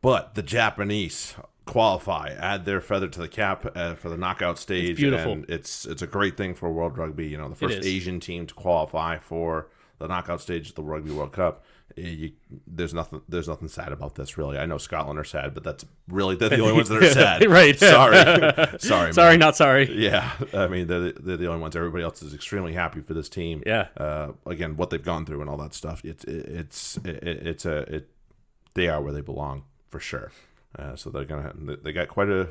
But the Japanese qualify, add their feather to the cap for the knockout stage. It's beautiful. And it's a great thing for World Rugby. The first Asian team to qualify for the knockout stage of the Rugby World Cup. There's nothing sad about this, really. I know Scotland are sad, but they're the only ones that are sad. Right. Sorry, man. Not sorry. Yeah, I mean they're the only ones. Everybody else is extremely happy for this team. Yeah. Again, what they've gone through and all that stuff. They are where they belong for sure. So they got quite a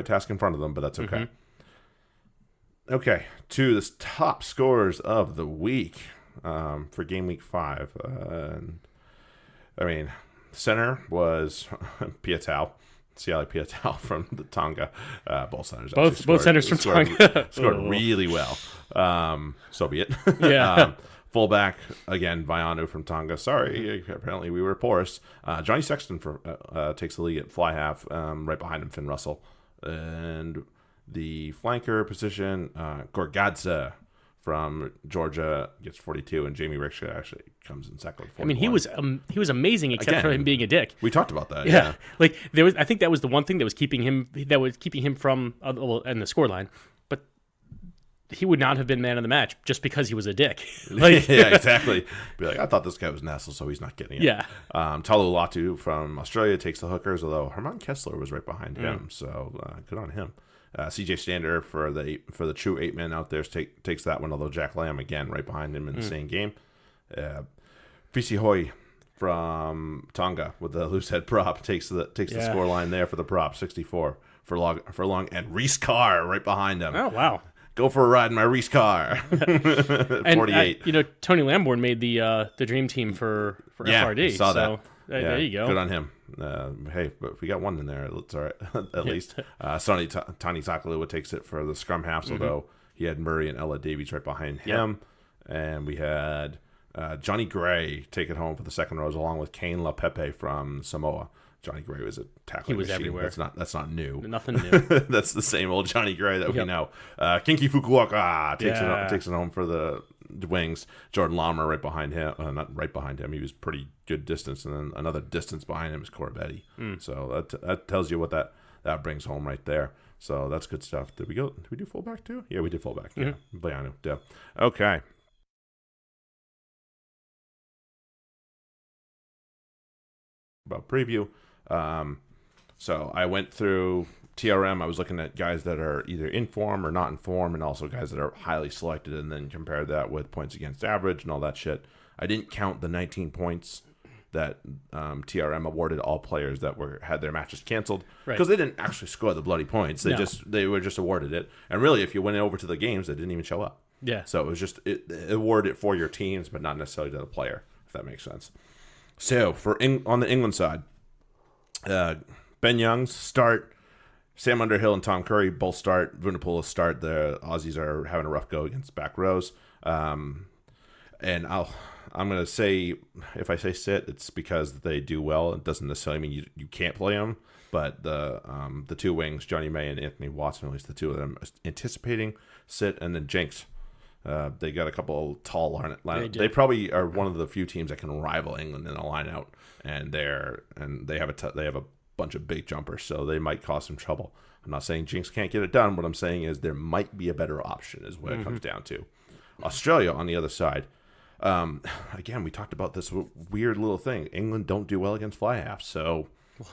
task in front of them, but that's okay. Okay, to the top scorers of the week for game week 5. Center was Piatau. Siali Piatau from the Tonga. Both centers. Both centers from Tonga. Scored really well. So be it. Yeah. Fullback, again, Vaianu from Tonga. Sorry, apparently we were porous. Johnny Sexton takes the lead at fly half, right behind him, Finn Russell. And the flanker position, Gorgadze from Georgia gets 42, and Jamie Rickshaw actually comes in second with 41. I mean, he was amazing, except for him being a dick. We talked about that. Yeah. Like I think that was the one thing that was keeping him from in the scoreline. But he would not have been man of the match just because he was a dick. Like, yeah, exactly. Be like, I thought this guy was Nessel, so he's not getting it. Yeah. Talu Latu from Australia takes the hookers, although Herman Kessler was right behind him, so good on him. CJ Stander for the true 8 men out there takes that one, although Jack Lamb again right behind him in the same game. Fisi Hoi from Tonga with the loose head prop takes the score line there for the prop, 64 for long, and Reese Carr right behind him. Oh wow. Go for a ride in my Reese Carr. 48. Tony Lamborn made the dream team for FRD. Saw that. So there you go. Good on him. Hey, but we got one in there. It's all right, at least. Tani Takalua takes it for the scrum halves, although he had Murray and Ella Davies right behind him. And we had Johnny Gray take it home for the second rows, along with Kane LaPepe from Samoa. Johnny Gray was a tackling machine. Everywhere. That's not new. Nothing new. That's the same old Johnny Gray that we know. Kinky Fukuoka takes it home for the wings. Jordan Lawmer right behind him. Not right behind him. He was pretty good distance, and then another distance behind him is Corabetti. So that tells you what that brings home right there. So that's good stuff. Did we do fullback too? Yeah, we did fullback. Yeah, Bayanu. Yeah. Okay. About preview. So I went through TRM. I was looking at guys that are either in form or not in form, and also guys that are highly selected, and then compared that with points against average and all that shit. I didn't count the 19 points that TRM awarded all players that had their matches canceled, because they didn't actually score the bloody points. They were just awarded it. And really, if you went over to the games, they didn't even show up. Yeah. So it was just it awarded it for your teams, but not necessarily to the player, if that makes sense. So on the England side, Ben Youngs start, Sam Underhill and Tom Curry both start, Vunipola start. The Aussies are having a rough go against back rows. And I'm going to say, if I say sit, it's because they do well. It doesn't necessarily mean you can't play them. But the two wings, Johnny May and Anthony Watson, at least the two of them, anticipating sit, and then Jinx. They got a couple of tall line. They probably are one of the few teams that can rival England in a line out, and they have a bunch of big jumpers, so they might cause some trouble. I'm not saying Jinx can't get it done. What I'm saying is there might be a better option, is what it comes down to. Australia on the other side. Again, we talked about this weird little thing. England don't do well against fly halves, so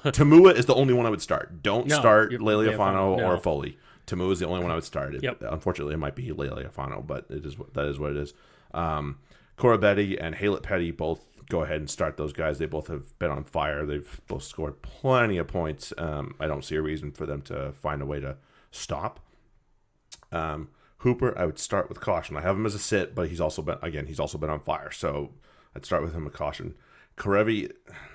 Tamua is the only one I would start. Don't start Leali'ifano or Foley. Tamu is the only one I would start. Unfortunately, it might be Leali'ifano, but that is what it is. Corabetti and Haylett Petty both go ahead and start those guys. They both have been on fire. They've both scored plenty of points. I don't see a reason for them to find a way to stop. Hooper, I would start with caution. I have him as a sit, but he's also been on fire. So I'd start with him with caution. Karevi,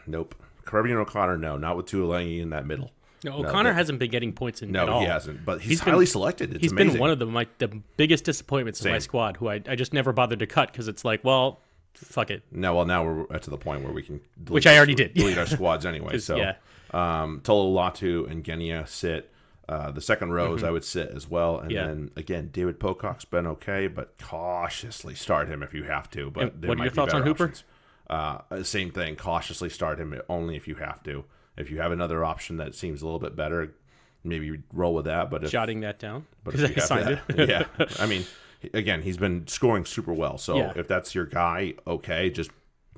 nope. Karevi and O'Connor, no. Not with Tuolangi in that middle. No, O'Connor hasn't been getting points at all. He hasn't. But he's highly selected. It's amazing. Been one of the biggest disappointments in my squad, who I just never bothered to cut, because it's like, well, fuck it. No, well, now we're to the point where we can which I already did. Delete our squads anyway. So Tolo Latu and Genia sit. The second rows I would sit as well. And then, again, David Pocock's been okay, but cautiously start him if you have to. But what are your thoughts on Hooper? Same thing. Cautiously start him only if you have to. If you have another option that seems a little bit better, maybe roll with that. But jotting that down, because I signed it. Yeah, I mean, again, he's been scoring super well. So if that's your guy, okay, just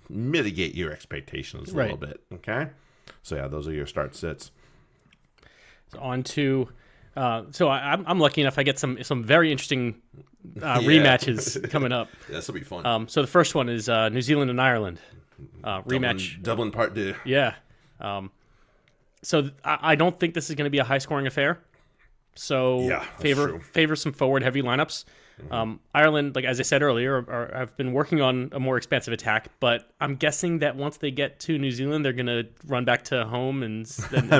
mitigate your expectations a little bit. Okay, so those are your start sits. So on to, so I'm lucky enough. I get some very interesting rematches coming up. This will be fun. So the first one is New Zealand and Ireland rematch. Dublin Part 2. Yeah. So I don't think this is going to be a high-scoring affair. So favor some forward-heavy lineups. Ireland, like as I said earlier, have been working on a more expansive attack, but I'm guessing that once they get to New Zealand, they're going to run back to home and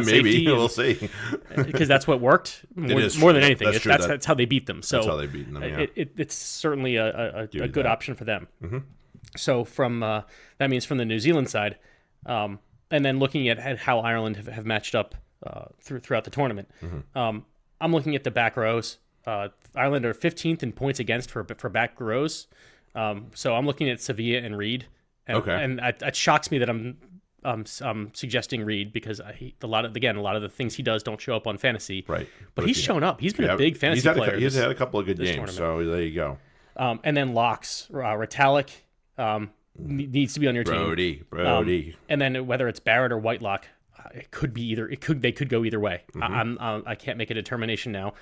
maybe we'll see, because that's what worked more than anything. That's how they beat them. So that's how they beat them. Yeah. It's certainly a good option for them. So from that means from the New Zealand side. And then looking at how Ireland have matched up throughout the tournament, I'm looking at the back rows. Ireland are 15th in points against for back rows. So I'm looking at Sevilla and Reed. And it shocks me that I'm suggesting Reed because a lot of the things he does don't show up on fantasy. Right. But he's shown up. He's been a big fantasy player. He's had a couple of good games, tournament. So there you go. And then locks, Retallick needs to be on your team. Brody. And then whether it's Barrett or Whitelock, it could be either. They could go either way. I can't make a determination now.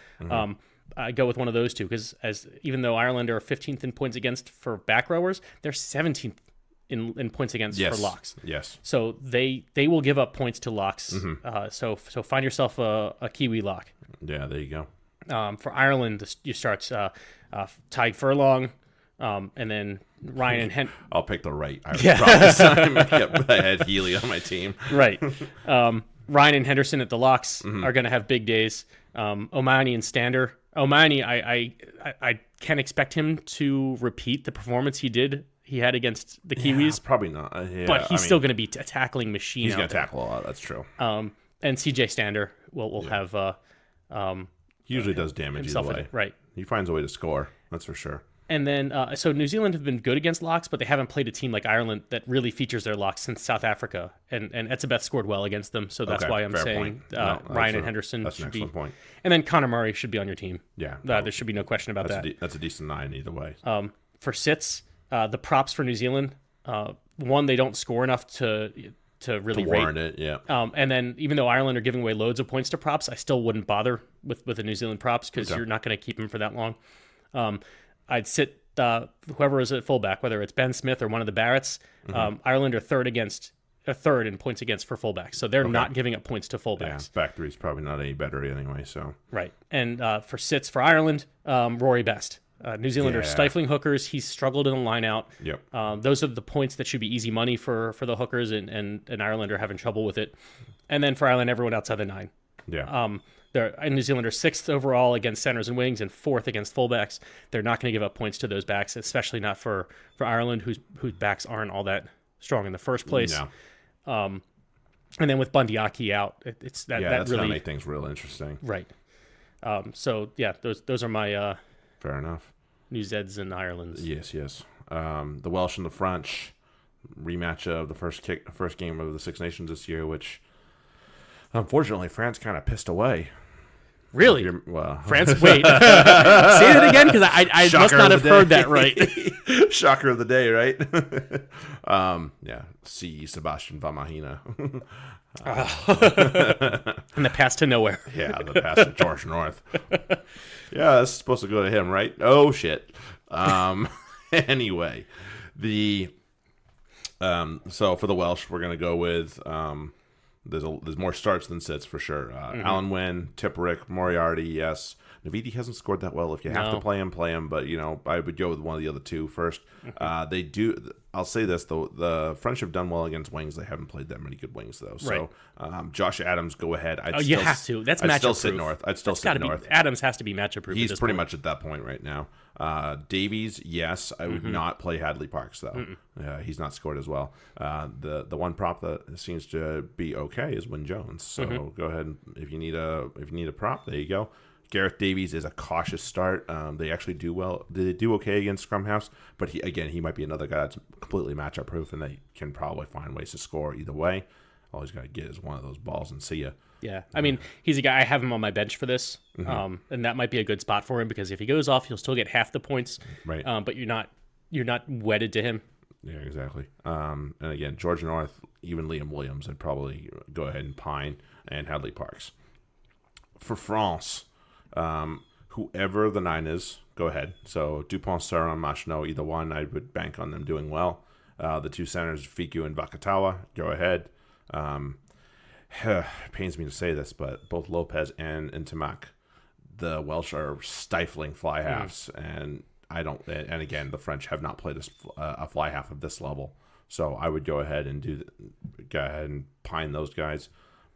I go with one of those two because even though Ireland are 15th in points against for back rowers, they're 17th in points against for locks. Yes. So they will give up points to locks. So find yourself a Kiwi lock. Yeah, there you go. For Ireland, you start Tyg Furlong, and then Ryan and I'll pick the right Irish prop this time. I had Healy on my team. Right. Ryan and Henderson at the locks are going to have big days. O'Mahony and Stander. O'Mahony, I can't expect him to repeat the performance he had against the Kiwis. Yeah, probably not. But he's still going to be a tackling machine. He's going to tackle a lot. That's true. And CJ Stander will have. He usually does damage either way. Right. He finds a way to score. That's for sure. And then, so New Zealand have been good against locks, but they haven't played a team like Ireland that really features their locks since South Africa. And Etzebeth scored well against them, so that's why I'm saying Ryan and Henderson should be. Point. And then Connor Murray should be on your team. Yeah. There should be no question about that. That's a decent 9 either way. For sits, the props for New Zealand, one, they don't score enough to really warrant rate it, yeah. And then even though Ireland are giving away loads of points to props, I still wouldn't bother with the New Zealand props because you're not going to keep them for that long. I'd sit whoever is at fullback, whether it's Ben Smith or one of the Barretts. Ireland are third in points against for fullbacks, so they're not giving up points to fullbacks. Yeah, back three is probably not any better anyway. So right, and for sits for Ireland, Rory Best. New Zealand are stifling hookers. He's struggled in the line out. Yep. Those are the points that should be easy money for the hookers, and Ireland are having trouble with it. And then for Ireland, everyone outside the 9. Yeah. New Zealand are 6th overall against centers and wings and 4th against fullbacks. They're not going to give up points to those backs, especially not for Ireland, whose backs aren't all that strong in the first place. No. And then with Bundyaki out, that's really going to make things real interesting. Right. Those are my fair enough. New Zeds and Ireland's. Yes. The Welsh and the French rematch of the first game of the Six Nations this year, which unfortunately France kind of pissed away. Really? France? Wait. Say that again, because I must not have heard that right. Shocker of the day, right? See Sebastian Vamahina. And the pass to nowhere. Yeah, the pass to George North. Yeah, that's supposed to go to him, right? Oh, shit. Anyway, so for the Welsh, we're going to go with... There's more starts than sits for sure. Alan Wynn, Tipperick, Moriarty, yes. Navidi hasn't scored that well. If you have to play him, play him. But I would go with one of the other two first. They do. I'll say this though: the French have done well against wings. They haven't played that many good wings though. So Josh Adams, go ahead. You have to. That's matchup proof. I'd still sit North. Adams has to be matchup proof. He's pretty much at that point right now. Davies, yes. I would not play Hadley Parks though. He's not scored as well. The one prop that seems to be okay is Wynn Jones. So go ahead if you need a prop. There you go. Gareth Davies is a cautious start. They actually do well. They do okay against Scrum House, but he might be another guy that's completely matchup proof, and they can probably find ways to score either way. All he's got to get is one of those balls and see ya. Yeah, I mean, he's a guy. I have him on my bench for this, and that might be a good spot for him because if he goes off, he'll still get half the points. Right. But you're not wedded to him. Yeah, exactly. And again, George North, even Liam Williams, I'd probably go ahead and pine and Hadley Parks. For France. Whoever the 9 is, go ahead. So Dupont, Saran, Machino, either one, I would bank on them doing well. The 2 centers, Fiku and Vakatawa, go ahead. It pains me to say this, but both Lopez and Ntamak, the Welsh are stifling fly halves, and again, the French have not played a fly half of this level. So I would go ahead and pine those guys.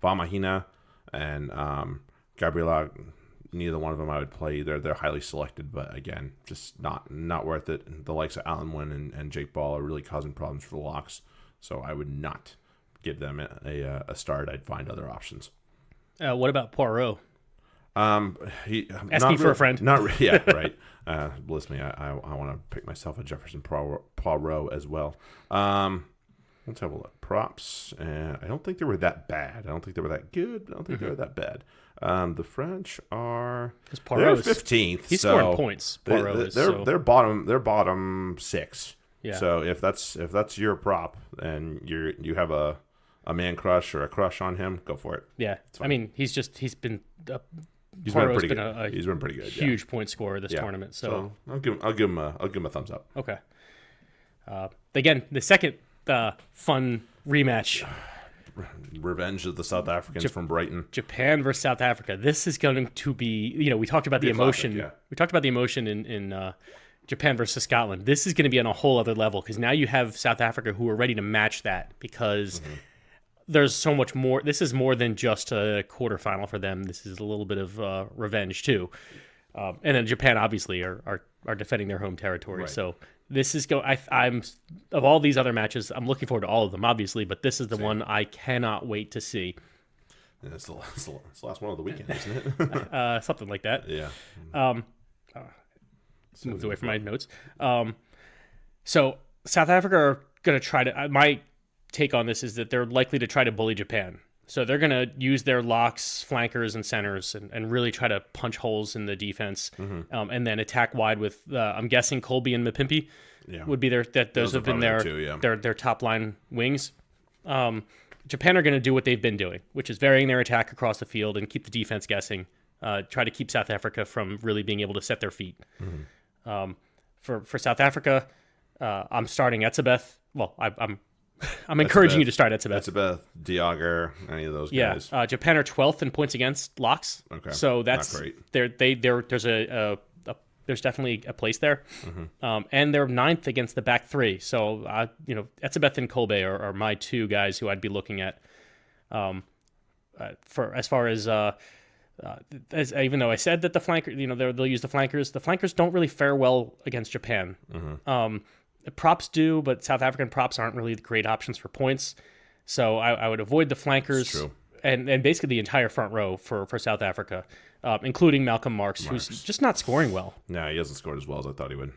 Vamahina and Gabriela. Neither one of them I would play either. They're highly selected, but again, just not worth it. The likes of Alan Wynn and Jake Ball are really causing problems for the locks, so I would not give them a start. I'd find other options. What about Poirot? Asking for a friend. Yeah, right. Bless me. I want to pick myself a Jefferson Poirot as well. Let's have a look. Props, and I don't think they were that bad. I don't think they were that good. I don't think they were that bad. The French are they're 15th. He's scoring points. They're bottom 6. Yeah. So if that's your prop and you have a man crush or a crush on him, go for it. Yeah. I mean, he's been pretty good. He's been pretty good. Huge point scorer this tournament. So I'll give him a thumbs up. Okay. Again, the second fun rematch. Revenge of the South Africans from Brighton. Japan versus South Africa. This is going to be, we talked about the emotion. Classic, yeah. We talked about the emotion in Japan versus Scotland. This is going to be on a whole other level because now you have South Africa who are ready to match that because there's so much more. This is more than just a quarterfinal for them. This is a little bit of revenge too. And then Japan obviously are defending their home territory. Right. So this is I'm of all these other matches, I'm looking forward to all of them, obviously, but this is the one I cannot wait to see. Yeah, it's the last one of the weekend, isn't it? Something like that. Yeah. Moved away from my notes. So South Africa are going to try to. My take on this is that they're likely to try to bully Japan. So they're going to use their locks, flankers, and centers and really try to punch holes in the defense and then attack wide with, I'm guessing, Colby and Mapimpi would be those have been their top line wings. Japan are going to do what they've been doing, which is varying their attack across the field and keep the defense guessing, try to keep South Africa from really being able to set their feet. For South Africa, I'm starting Etzebeth. Well, I'm encouraging you to start Etzebeth, Diager, any of those guys. Yeah, Japan are 12th in points against locks. Okay, so that's not great. There's definitely a place there, and they're 9th against the back 3. So Etzebeth and Kolbe are my 2 guys who I'd be looking at. For as far as even though I said that the flanker, they'll use the flankers don't really fare well against Japan. Props do, but South African props aren't really the great options for points. So I would avoid the flankers and basically the entire front row for South Africa, including Malcolm Marx, who's just not scoring well. No, he hasn't scored as well as I thought he would.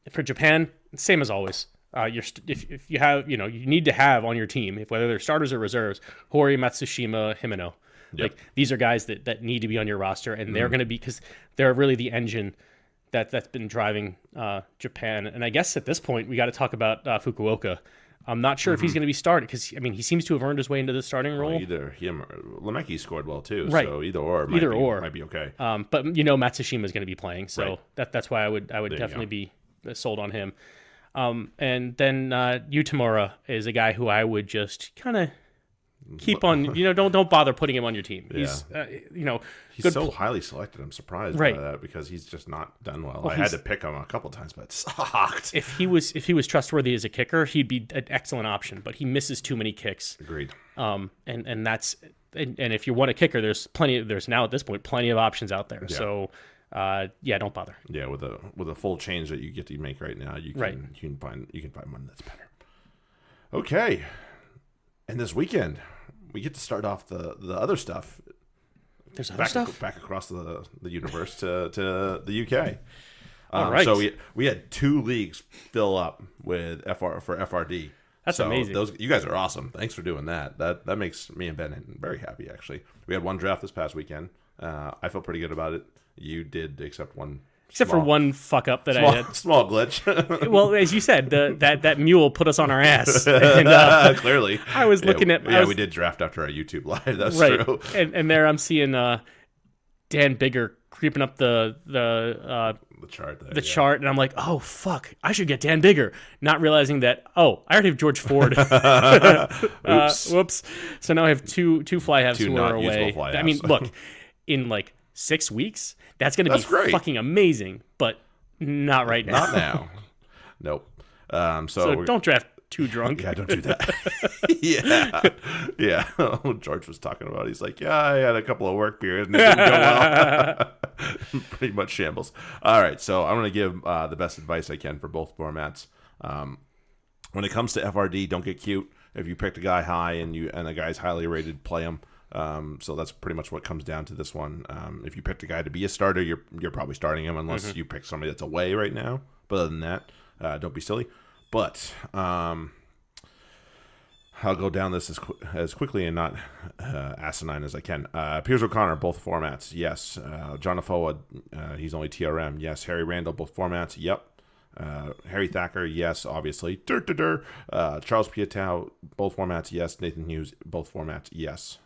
For Japan, same as always. If you have, you need to have on your team, whether they're starters or reserves, Hori, Matsushima, Himeno. Yep. Like these are guys that need to be on your roster, and they're going to be because they're really the engine that's been driving Japan. And I guess at this point we got to talk about Fukuoka. I'm not sure if he's going to be started because he seems to have earned his way into the starting role. Either him or Lemeki scored well too, right? So either or might be okay. But Matsushima is going to be playing, so that's why I would there definitely be sold on him. And then Utamura is a guy who I would just kind of keep on. Don't bother putting him on your team. He's he's so highly selected. I'm surprised by that because he's just not done well. I had to pick him a couple times, but it sucked. If he was trustworthy as a kicker, he'd be an excellent option. But he misses too many kicks. Agreed. And that's and if you want a kicker, there's now at this point plenty of options out there. Yeah. So don't bother. Yeah, with a full change that you get to make right now, you can find one that's better. Okay, and this weekend we get to start off the other stuff. There's other stuff back across the universe to the UK. All right. So we had 2 leagues fill up with FRD. That's amazing. You guys are awesome. Thanks for doing that. That makes me and Ben very happy. Actually, we had 1 draft this past weekend. I felt pretty good about it. You did, except for one fuck up that I had. Small glitch. Well, as you said, that mule put us on our ass. And, clearly. I was looking at... we did draft after our YouTube live. That's true. And there I'm seeing Dan Bigger creeping up the chart there, the chart, and I'm like, oh, fuck, I should get Dan Bigger. Not realizing that, I already have George Ford. Whoops. So now I have two fly halves who are away. I mean, look, in 6 weeks, that's going to be great. Fucking amazing, but not right now. Not now. Nope. So don't draft too drunk. Yeah, don't do that. Yeah. George was talking about it. He's like, I had a couple of work beers and it didn't go well. Pretty much shambles. All right, so I'm going to give the best advice I can for both formats. When it comes to FRD, don't get cute. If you picked a guy high and a guy's highly rated, play him. So that's pretty much what comes down to this one. If you picked a guy to be a starter, you're probably starting him unless you pick somebody that's away right now. But other than that, don't be silly. But I'll go down this as quickly and not asinine as I can. Piers O'Connor, both formats, yes. John Afoa, he's only TRM, yes. Harry Randall, both formats, yep. Harry Thacker, yes, obviously. Charles Piatow, both formats, yes. Nathan Hughes, both formats, yes.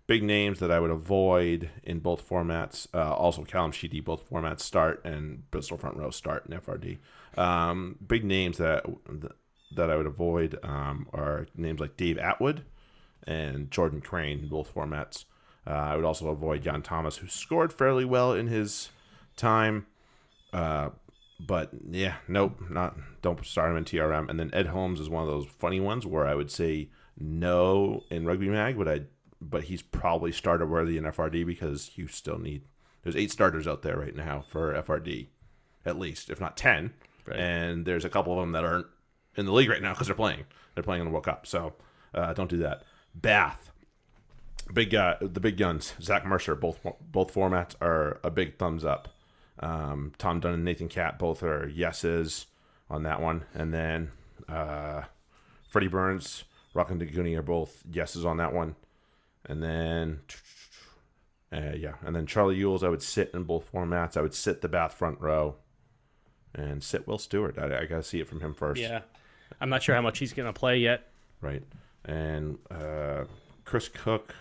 Big names that I would avoid in both formats. Also, Callum Sheedy, both formats start, and Bristol front row start in FRD. Big names that I would avoid are names like Dave Atwood and Jordan Crane in both formats. I would also avoid Jan Thomas, who scored fairly well in his time. But yeah, nope, don't start him in TRM. And then Ed Holmes is one of those funny ones where I would say no in Rugby Mag, but he's probably starter worthy in FRD because you still need. There's 8 starters out there right now for FRD, at least, if not 10. Right. And there's a couple of them that aren't in the league right now because they're playing. They're playing in the World Cup, so don't do that. Bath, the big guns. Zach Mercer, both formats are a big thumbs up. Tom Dunn and Nathan Catt, both are yeses on that one. And then Freddie Burns, Rockin Daguni are both yeses on that one. And then, and then Charlie Ewells, I would sit in both formats. I would sit the Bath front row and sit Will Stewart. I got to see it from him first. Yeah. I'm not sure how much he's going to play yet. Right. And Chris Cook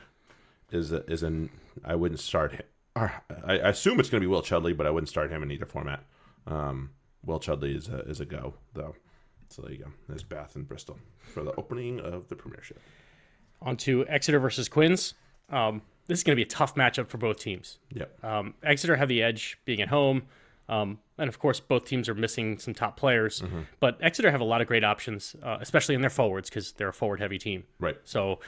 I wouldn't start him. I assume it's going to be Will Chudley, but I wouldn't start him in either format. Will Chudley is a go, though. So there you go. There's Bath and Bristol for the opening of the Premiership. On to Exeter versus Quins. This is going to be a tough matchup for both teams. Yep. Exeter have the edge being at home. And, of course, both teams are missing some top players. Mm-hmm. But Exeter have a lot of great options, especially in their forwards because they're a forward-heavy team. Right. So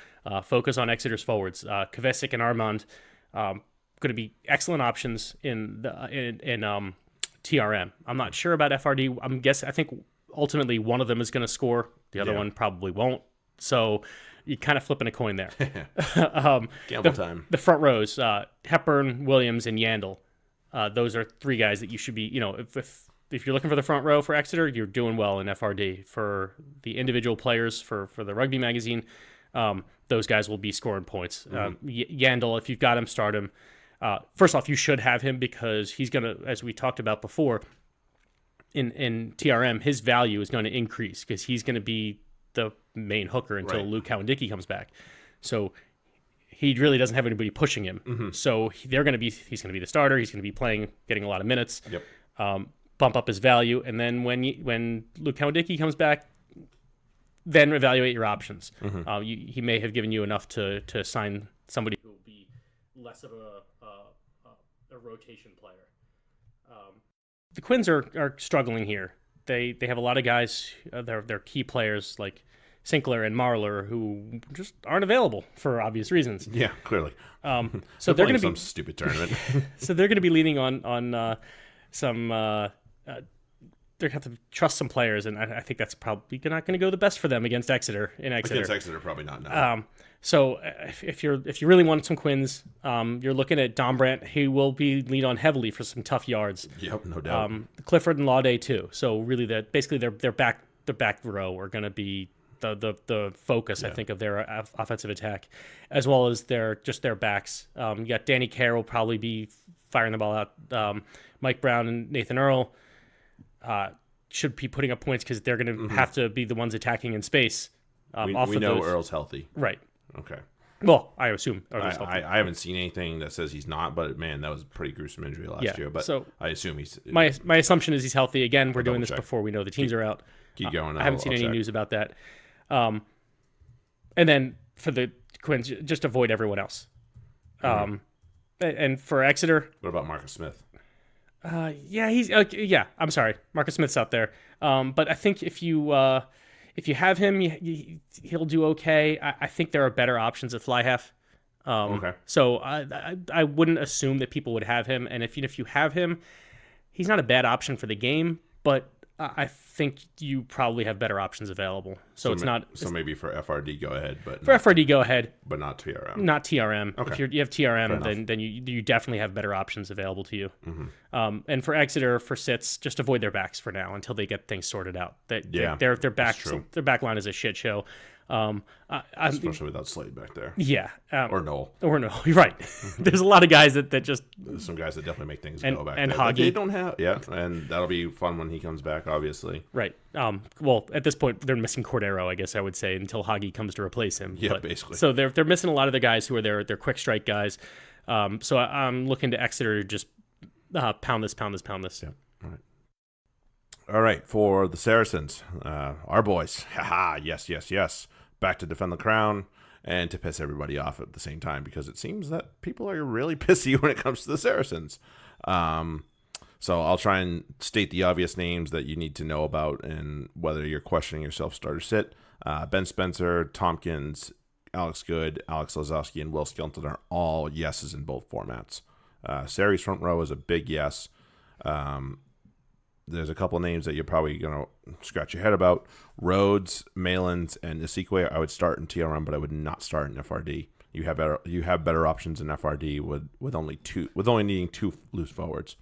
focus on Exeter's forwards. Kvesic and Armand going to be excellent options in TRM. I'm not sure about FRD. I think ultimately one of them is going to score. The other one probably won't. So you're kind of flipping a coin there. Gamble time. The front rows, Hepburn, Williams, and Yandel. Those are 3 guys that you should be, if you're looking for the front row for Exeter, you're doing well in FRD. For the individual players for the Rugby Magazine, those guys will be scoring points. Yandel, if you've got him, start him. First off, you should have him because he's going to, as we talked about before, in TRM, his value is going to increase because he's going to be the main hooker until Luke Cowan-Dickey comes back. So he really doesn't have anybody pushing him. Mm-hmm. So he's going to be the starter. He's going to be playing, getting a lot of minutes. Yep. Bump up his value, and then when Luke Cowan-Dickey comes back, then evaluate your options. Mm-hmm. He may have given you enough to sign somebody who will be less of a rotation player. The Quins are struggling here. They have a lot of guys. They're key players like Sinclair and Marler who just aren't available for obvious reasons. Yeah, clearly. So they're going to be some stupid tournament. So they're going to be leaning on some. They're going to have to trust some players, and I think that's probably not going to go the best for them against Exeter. Against Exeter, probably not. No. So if you really want some Quins, you're looking at Dombrandt. He will be leaned on heavily for some tough yards. Yep, no doubt. Clifford and Lauday too. So really, their back row are going to be the focus, I think, of their offensive attack, as well as their backs. You got Danny Kerr will probably be firing the ball out. Mike Brown and Nathan Earl should be putting up points because they're going to have to be the ones attacking in space. We know Earl's healthy. Right. Okay. Well, I assume Earl's healthy. I haven't seen anything that says he's not, but man, that was a pretty gruesome injury last year. But so I assume he's... My assumption is he's healthy. Again, we're doing this before we know the teams are out. Keep going. I haven't seen any news about that. And then for the Quins, just avoid everyone else. And for Exeter... What about Marcus Smith? I'm sorry. Marcus Smith's out there. But I think if you have him, he'll do okay. I think there are better options at fly half. Okay. So I wouldn't assume that people would have him. And if you have him, he's not a bad option for the game. But I think you probably have better options available. So it's not. So maybe for FRD, go ahead, but for FRD, go ahead, but not TRM. Not TRM. Okay. If you have TRM, then you definitely have better options available to you. And for Exeter, for sits, just avoid their backs for now until they get things sorted out. Their back line is a shit show. Especially without Slade back there. Yeah. Or Noel. You're right. There's a lot of guys that just... There's some guys that definitely make things go back and there. Hoggy. They don't have... Yeah, and that'll be fun when he comes back, obviously. Right. Well, at this point, they're missing Cordero, I guess I would say, until Hoggy comes to replace him. Yeah, basically. So they're missing a lot of the guys who are their quick strike guys. So I'm looking to Exeter to just pound this. Yeah. All right. For the Saracens, our boys. Haha, yes. Back to defend the crown and to piss everybody off at the same time, because it seems that people are really pissy when it comes to the Saracens. So I'll try and state the obvious names that you need to know about and whether you're questioning your self-starter sit. Ben Spencer, Tompkins, Alex Good, Alex Lazowski, and Will Skilton are all yeses in both formats. Sary's front row is a big yes. There's a couple of names that you're probably going to scratch your head about. Rhodes, Malins, and Isikwe, I would start in TRM, but I would not start in FRD. You have better options in FRD with only needing 2 loose forwards.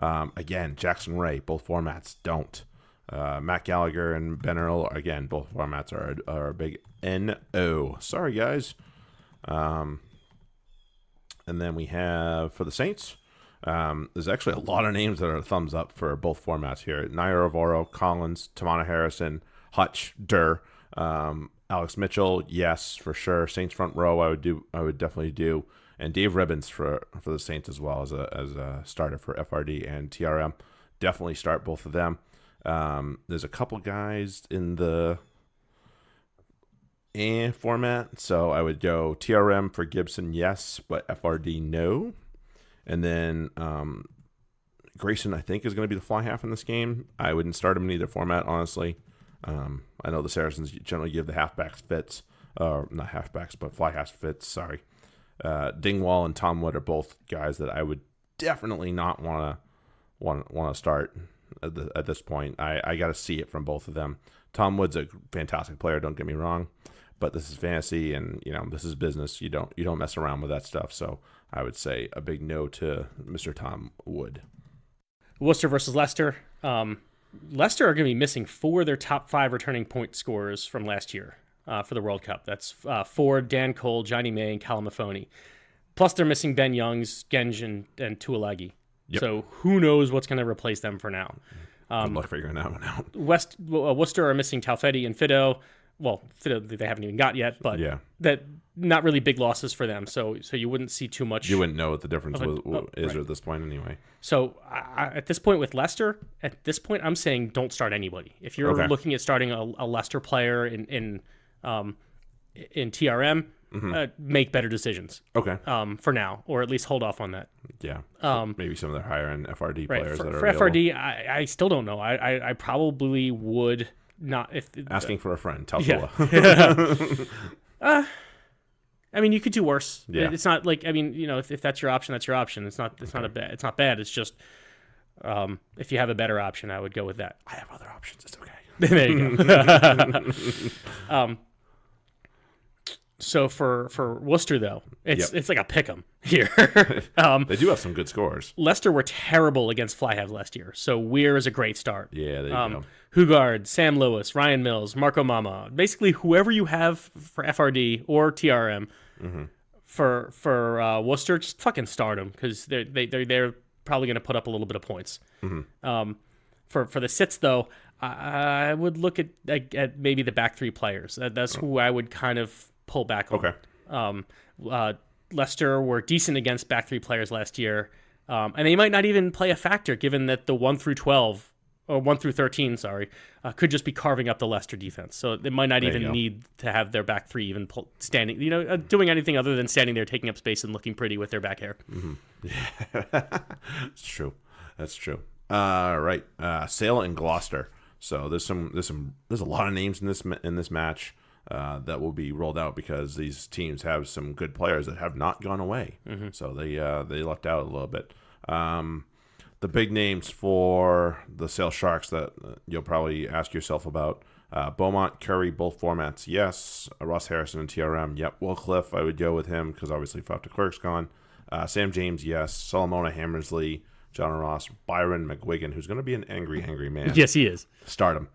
Again, Jackson Ray, both formats don't. Matt Gallagher and Ben Earl, again, both formats are a big NO. Sorry, guys. And then we have, for the Saints, there's actually a lot of names that are thumbs up for both formats here. Nairo Avoro, Collins, Tamana Harrison, Hutch, Durr, Alex Mitchell, yes, for sure. Saints front row, I would definitely do. And Dave Ribbons for the Saints as well as a starter for FRD and TRM. Definitely start both of them. There's a couple guys in the format, so I would go TRM for Gibson, yes, but FRD, no. And then Grayson, I think, is going to be the fly half in this game. I wouldn't start him in either format, honestly. I know the Saracens generally give the halfbacks fits, not halfbacks, but fly halves fits. Sorry. Dingwall and Tom Wood are both guys that I would definitely not want to start at this point. I got to see it from both of them. Tom Wood's a fantastic player, don't get me wrong, but this is fantasy, and this is business. You don't mess around with that stuff. So I would say a big no to Mr. Tom Wood. Worcester versus Leicester. Leicester are going to be missing 4 of their top 5 returning point scorers from last year for the World Cup. That's Ford, Dan Cole, Johnny May, and Callum Mahoney. Plus, they're missing Ben Youngs, Genge, and Tuolagi. Yep. So who knows what's going to replace them for now. Good luck figuring that one out. Worcester are missing Taufetti and Fido. Well, Fido they haven't even got yet, but that not really big losses for them. So you wouldn't see too much. You wouldn't know what the difference is at this point anyway. So at this point with Leicester, I'm saying don't start anybody. If you're looking at starting a Leicester player in TRM, make better decisions. Okay. For now, or at least hold off on that. Yeah. Maybe some of their higher end FRD players that are for FRD. I still don't know. I probably would not if asking for a friend. Tell Tula. I mean, you could do worse. Yeah. It's not like if that's your option, that's your option. It's not bad. It's not bad. It's just if you have a better option, I would go with that. I have other options. It's okay. There you go. So for Worcester though, it's like a pick 'em here. They do have some good scores. Leicester were terrible against fly halves last year, so Weir is a great start. Yeah, there you go. Hugard, Sam Lewis, Ryan Mills, Marco Mama, basically whoever you have for FRD or TRM for Worcester, just fucking start them because they're probably going to put up a little bit of points. For the sits though, I would look at maybe the back 3 players. That's who I would kind of pull back on. Okay. Leicester were decent against back 3 players last year, and they might not even play a factor given that the 1 through 12 or 1 through 13, could just be carving up the Leicester defense. So they might not even need to have their back 3 even standing, doing anything other than standing there, taking up space and looking pretty with their back hair. Yeah, it's true. That's true. Right. Sale and Gloucester. So there's a lot of names in this match that will be rolled out because these teams have some good players that have not gone away. So they lucked out a little bit. The the big names for the Sale Sharks that you'll probably ask yourself about. Beaumont, Curry, both formats, yes. Ross Harrison and TRM, yep. Will Cliff, I would go with him because obviously Faf de Klerk's gone. Sam James, yes. Solomona Hammersley, John Ross, Byron McGuigan, who's going to be an angry, angry man. Yes, he is. Start him.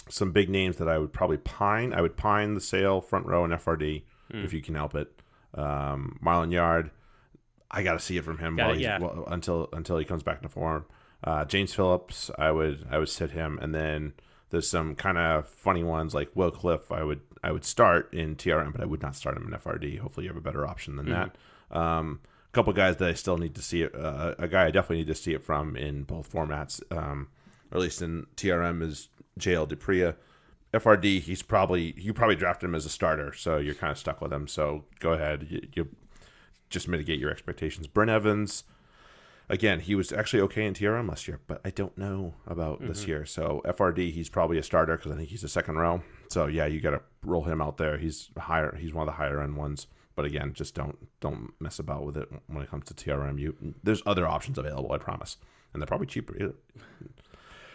Some big names that I would probably pine. I would pine the Sale front row and FRD if you can help it. Marlon Yard, I got to see it from him until he comes back to form. James Phillips, I would sit him, and then there's some kind of funny ones like Will Cliff. I would start in TRM, but I would not start him in FRD. Hopefully, you have a better option than that. A couple guys that I still need to see it. A guy I definitely need to see it from in both formats, or at least in TRM, is JL Dupria. FRD, you probably drafted him as a starter, so you're kind of stuck with him. So go ahead, you just mitigate your expectations. Bryn Evans. Again, he was actually okay in TRM last year, but I don't know about this year. So FRD, he's probably a starter because I think he's a second row. So yeah, you got to roll him out there. He's higher. He's one of the higher end ones. But again, just don't mess about with it when it comes to TRM. There's other options available, I promise, and they're probably cheaper.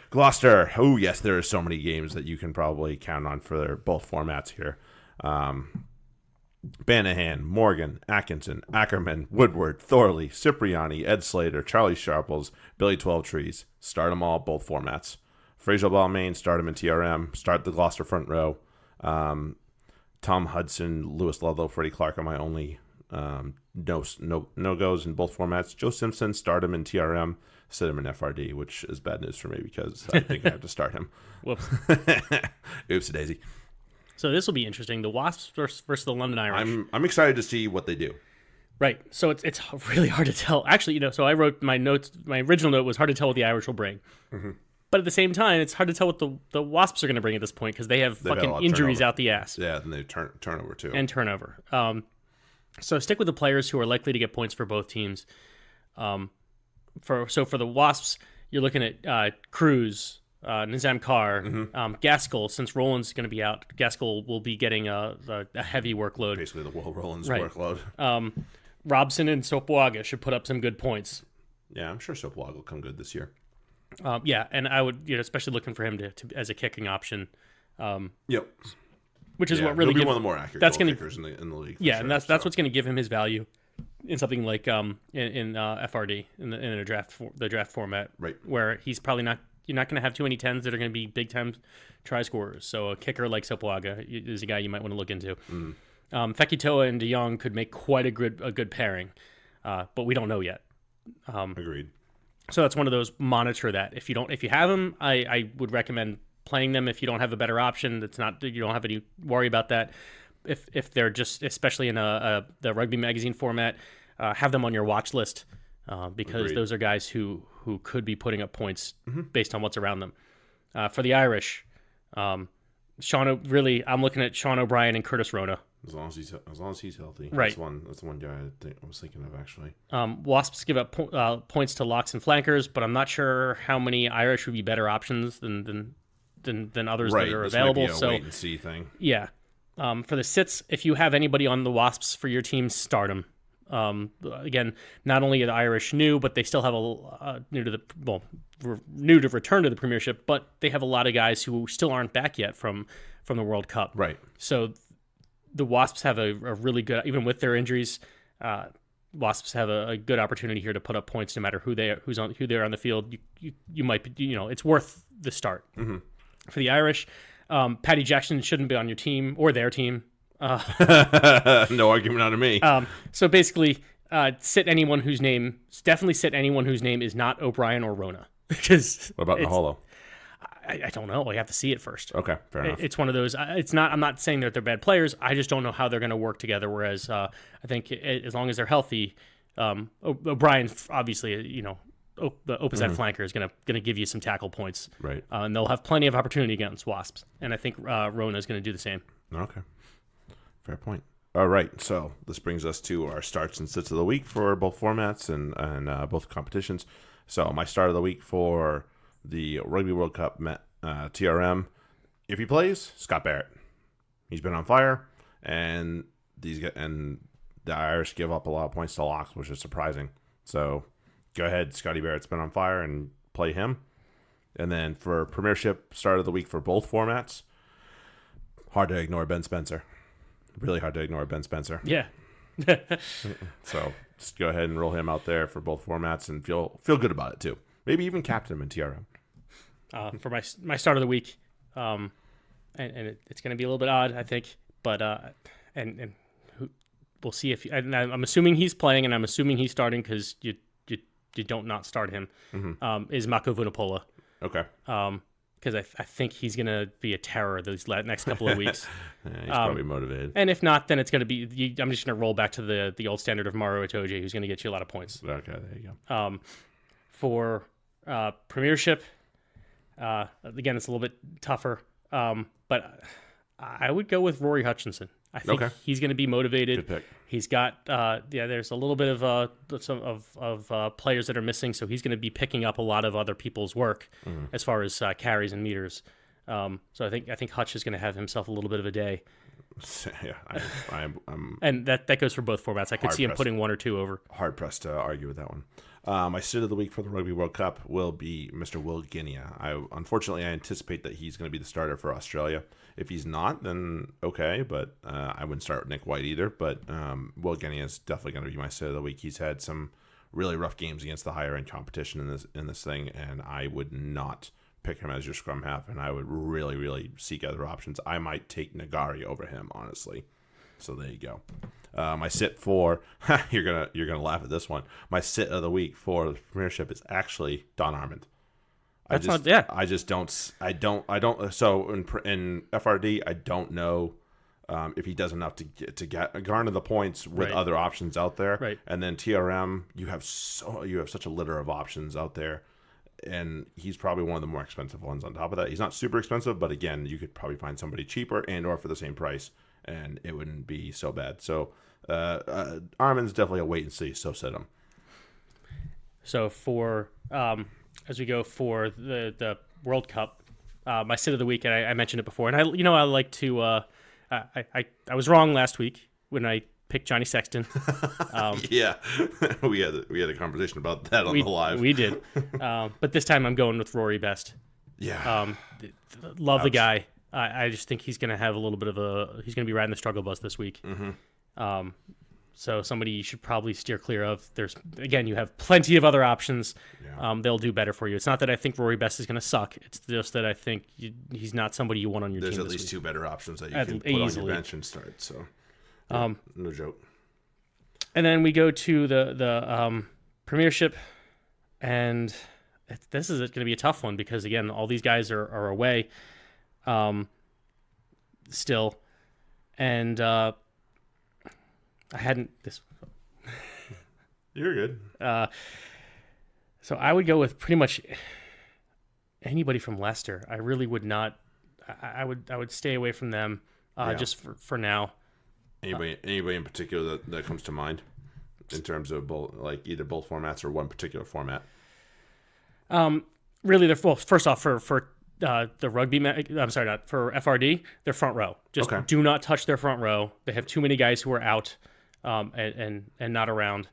Gloucester. Oh yes, there are so many games that you can probably count on for both formats here. Banahan, Morgan, Atkinson, Ackerman, Woodward, Thorley, Cipriani, Ed Slater, Charlie Sharples, Billy 12 Trees. Start them all, both formats. Fraser Balmain, start him in TRM. Start the Gloucester front row. Tom Hudson, Lewis Ludlow, Freddie Clark are my only no-goes in both formats. Joe Simpson, start him in TRM. Sit him in FRD, which is bad news for me because I think I have to start him. Whoops. Oops-a-daisy. So this will be interesting. The Wasps versus the London Irish. I'm excited to see what they do. Right. So it's really hard to tell. Actually, so I wrote my notes. My original note was hard to tell what the Irish will bring. Mm-hmm. But at the same time, it's hard to tell what the Wasps are going to bring at this point because they have fucking injuries out the ass. Yeah, and they turnover too. And turnover. So stick with the players who are likely to get points for both teams. For the Wasps, you're looking at Cruz, Nizam Carr, Gaskell. Since Roland's going to be out, Gaskell will be getting a heavy workload. Basically, the Will Roland's workload. Robson and Sopoaga should put up some good points. Yeah, I'm sure Sopoaga will come good this year. Yeah, and I would, especially looking for him to as a kicking option. Yep. Which is what really he'll be one of the more accurate kickers in the league. Yeah, and that's what's going to give him his value in something like in FRD in the draft format, right? Where he's probably not. You're not going to have too many 10s that are going to be big time try scorers. So a kicker like Sopoaga is a guy you might want to look into. Fekitoa and De Jong could make quite a good pairing, but we don't know yet. Agreed. So that's one of those. Monitor that. If you have them, I would recommend playing them. If you don't have a better option, you don't have any worry about that. If they're just, especially in the Rugby Magazine format, have them on your watch list because Agreed. Those are guys who could be putting up points based on what's around them. For the Irish, I'm looking at Sean O'Brien and Curtis Rona. As long as he's healthy, right? That's the one guy I was thinking of actually. Wasps give up points to locks and flankers, but I'm not sure how many Irish would be better options than others that are available. So wait and see thing. Yeah. For the sits, if you have anybody on the Wasps for your team, start them. Again, not only are the Irish new, but they still have new to return to the Premiership, but they have a lot of guys who still aren't back yet from the World Cup. Right. So the Wasps have a really good, even with their injuries, Wasps have a good opportunity here to put up points no matter who they're on the field. You might be, it's worth the start. Mm-hmm. For the Irish, Paddy Jackson shouldn't be on your team or their team. No argument out of me. So basically, sit anyone whose name is not O'Brien or Rona. Because what about Naholo? I don't know. I have to see it first. Okay, fair enough. It's one of those. I'm not saying that they're bad players. I just don't know how they're going to work together. Whereas I think as long as they're healthy, O'Brien obviously, the opposite flanker is going to give you some tackle points. Right. And they'll have plenty of opportunity against Wasps. And I think Rona is going to do the same. Okay. Fair point. All right, so this brings us to our starts and sits of the week for both formats and both competitions. So my start of the week for the Rugby World Cup TRM, if he plays, Scott Barrett. He's been on fire, and the Irish give up a lot of points to locks, which is surprising. So go ahead. Scotty Barrett's been on fire and play him. And then for Premiership start of the week for both formats, hard to ignore Ben Spencer. Really hard to ignore Ben Spencer. Yeah. So just go ahead and roll him out there for both formats and feel good about it too. Maybe even captain him in TRM. For my start of the week, and it's going to be a little bit odd, I think, but we'll see if I'm assuming he's playing, and I'm assuming he's starting because you don't not start him. Is Mako Vunipola. Okay. Because I think he's going to be a terror these next couple of weeks. Yeah, he's probably motivated. And if not, then it's going to be I'm just going to roll back to the old standard of Mario Itoje, who's going to get you a lot of points. Okay, there you go. For Premiership, again, it's a little bit tougher, but I would go with Rory Hutchinson. I think he's going to be motivated. Good pick. He's got there's a little bit of players that are missing, so he's going to be picking up a lot of other people's work as far as carries and meters. So I think Hutch is going to have himself a little bit of a day. Yeah, I'm and that goes for both formats. I could see him putting one or two over. Hard pressed to argue with that one. My sit of the week for the Rugby World Cup will be Mr. Will Guinea. Unfortunately, I anticipate that he's going to be the starter for Australia. If he's not, then okay, but I wouldn't start with Nick White either. But Will Guinea is definitely going to be my sit of the week. He's had some really rough games against the higher end competition in this thing, and I would not pick him as your scrum half, and I would really, really seek other options. I might take Nagari over him, honestly. So there you go. My sit for you're gonna laugh at this one. My sit of the week for the Premiership is actually Don Armand. I don't. So in FRD, I don't know if he does enough to garner the points with other options out there. Right. And then TRM, you have such a litter of options out there, and he's probably one of the more expensive ones. On top of that, he's not super expensive, but again, you could probably find somebody cheaper and/or for the same price, and it wouldn't be so bad. So Armin's definitely a wait and see. So sit him. So for as we go for the World Cup, my sit of the week, and I mentioned it before, and I like to. I was wrong last week when I picked Johnny Sexton. Yeah, we had a conversation about that on the live. We did, but this time I'm going with Rory Best. Yeah, love the guy. I just think he's going to have a little bit of he's going to be riding the struggle bus this week. So somebody you should probably steer clear of. You have plenty of other options. Yeah. They'll do better for you. It's not that I think Rory Best is going to suck. It's just that I think he's not somebody you want on your team. There's at least two better options that you can put on your bench and start. So, no joke. And then we go to the Premiership, and this is going to be a tough one because again, all these guys are away, still, and. I hadn't this. You're good. So I would go with pretty much anybody from Leicester. I really would not. I would stay away from them just for now. Anybody in particular that comes to mind in terms of either both formats or one particular format? Really, first off for the rugby. I'm sorry, not for FRD. Their front row. Just do not touch their front row. They have too many guys who are out. And not around.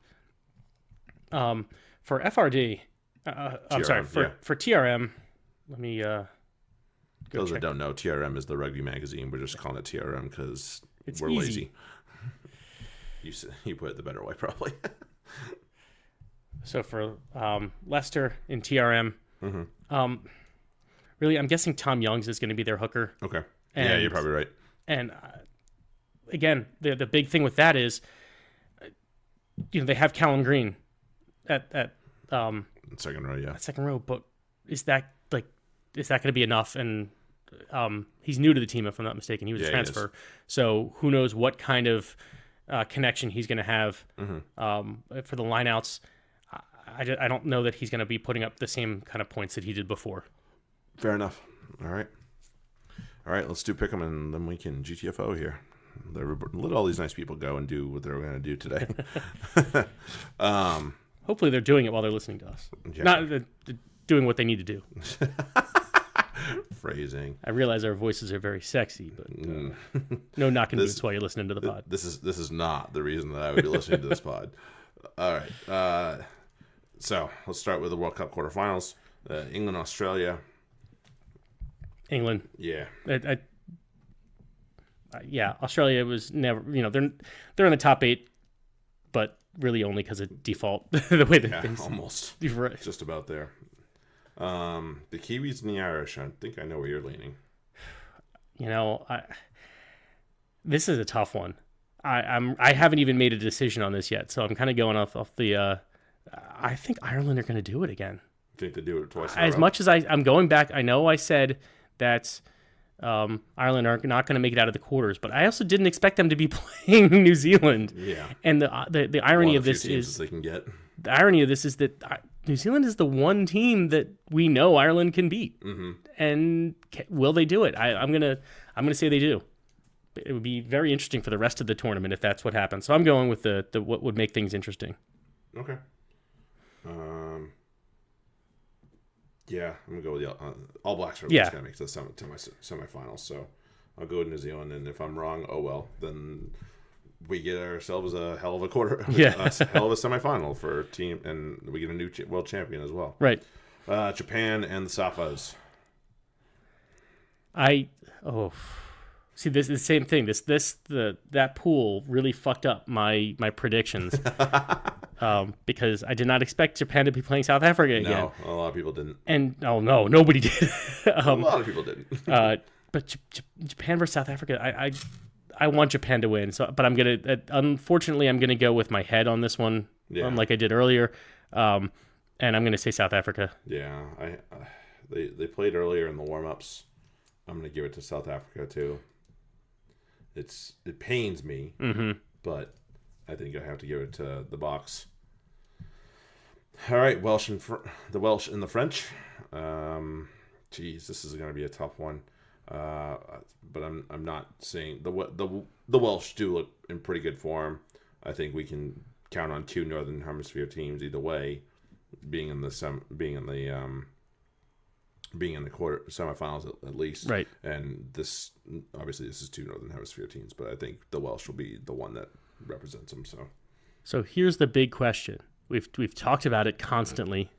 For FRD, TRM, for TRM, let me go those that don't know, TRM is the rugby magazine. We're just calling it TRM because we're easy. Lazy. You put it the better way, probably. So for Leicester in TRM, really, I'm guessing Tom Youngs is going to be their hooker. Okay. Yeah, you're probably right. And again, the big thing with that is, they have Callum Green at second row, yeah. Second row, but is that going to be enough? And he's new to the team, if I'm not mistaken. He was a transfer, so who knows what kind of connection he's going to have for the lineouts. I don't know that he's going to be putting up the same kind of points that he did before. Fair enough. All right, let's do pick 'em, and then we can GTFO here. Let all these nice people go and do what they're going to do today. Hopefully they're doing it while they're listening to us. Yeah. Not doing what they need to do. Phrasing. I realize our voices are very sexy, but no knocking boots while you're listening to the pod. This is not the reason that I would be listening to this pod. All right. So let's start with the World Cup quarterfinals. England, Australia. England. Yeah. Yeah, Australia was never. They're in the top 8, but really only because of default. The way that things almost right. Just about there. The Kiwis and the Irish. I think I know where you're leaning. This is a tough one. I haven't even made a decision on this yet, so I'm kind of going off the. I think Ireland are going to do it again. You think they do it twice? As much as I'm going back, I know I said that Ireland are not going to make it out of the quarters, but I also didn't expect them to be playing New Zealand. Yeah. And the irony of this is they can get. The irony of this is that New Zealand is the one team that we know Ireland can beat. Mm-hmm. And will they do it? I'm gonna say they do. It would be very interesting for the rest of the tournament if that's what happens. So I'm going with the what would make things interesting. Okay. Yeah, I'm gonna go with the All Blacks are gonna make it to my semifinals. So I'll go with New Zealand, and if I'm wrong, oh well. Then we get ourselves a hell of a hell of a semifinal for a team, and we get a new world champion as well. Right. Japan and the Sappos. See, this is the same thing. That pool really fucked up my predictions because I did not expect Japan to be playing South Africa again. No, a lot of people didn't. And nobody did. A lot of people didn't. But Japan versus South Africa, I want Japan to win. So, but unfortunately, I'm gonna go with my head on this one, like I did earlier, and I'm gonna say South Africa. Yeah, they played earlier in the warm-ups. I'm gonna give it to South Africa too. It pains me, but I think I have to give it to the Boks. All right, the Welsh and the French. This is going to be a tough one, but I'm not saying the Welsh do look in pretty good form. I think we can count on 2 Northern Hemisphere teams either way, being in the quarter semifinals at least, right? And this is 2 Northern Hemisphere teams, but I think the Welsh will be the one that represents them. So here's the big question: we've talked about it constantly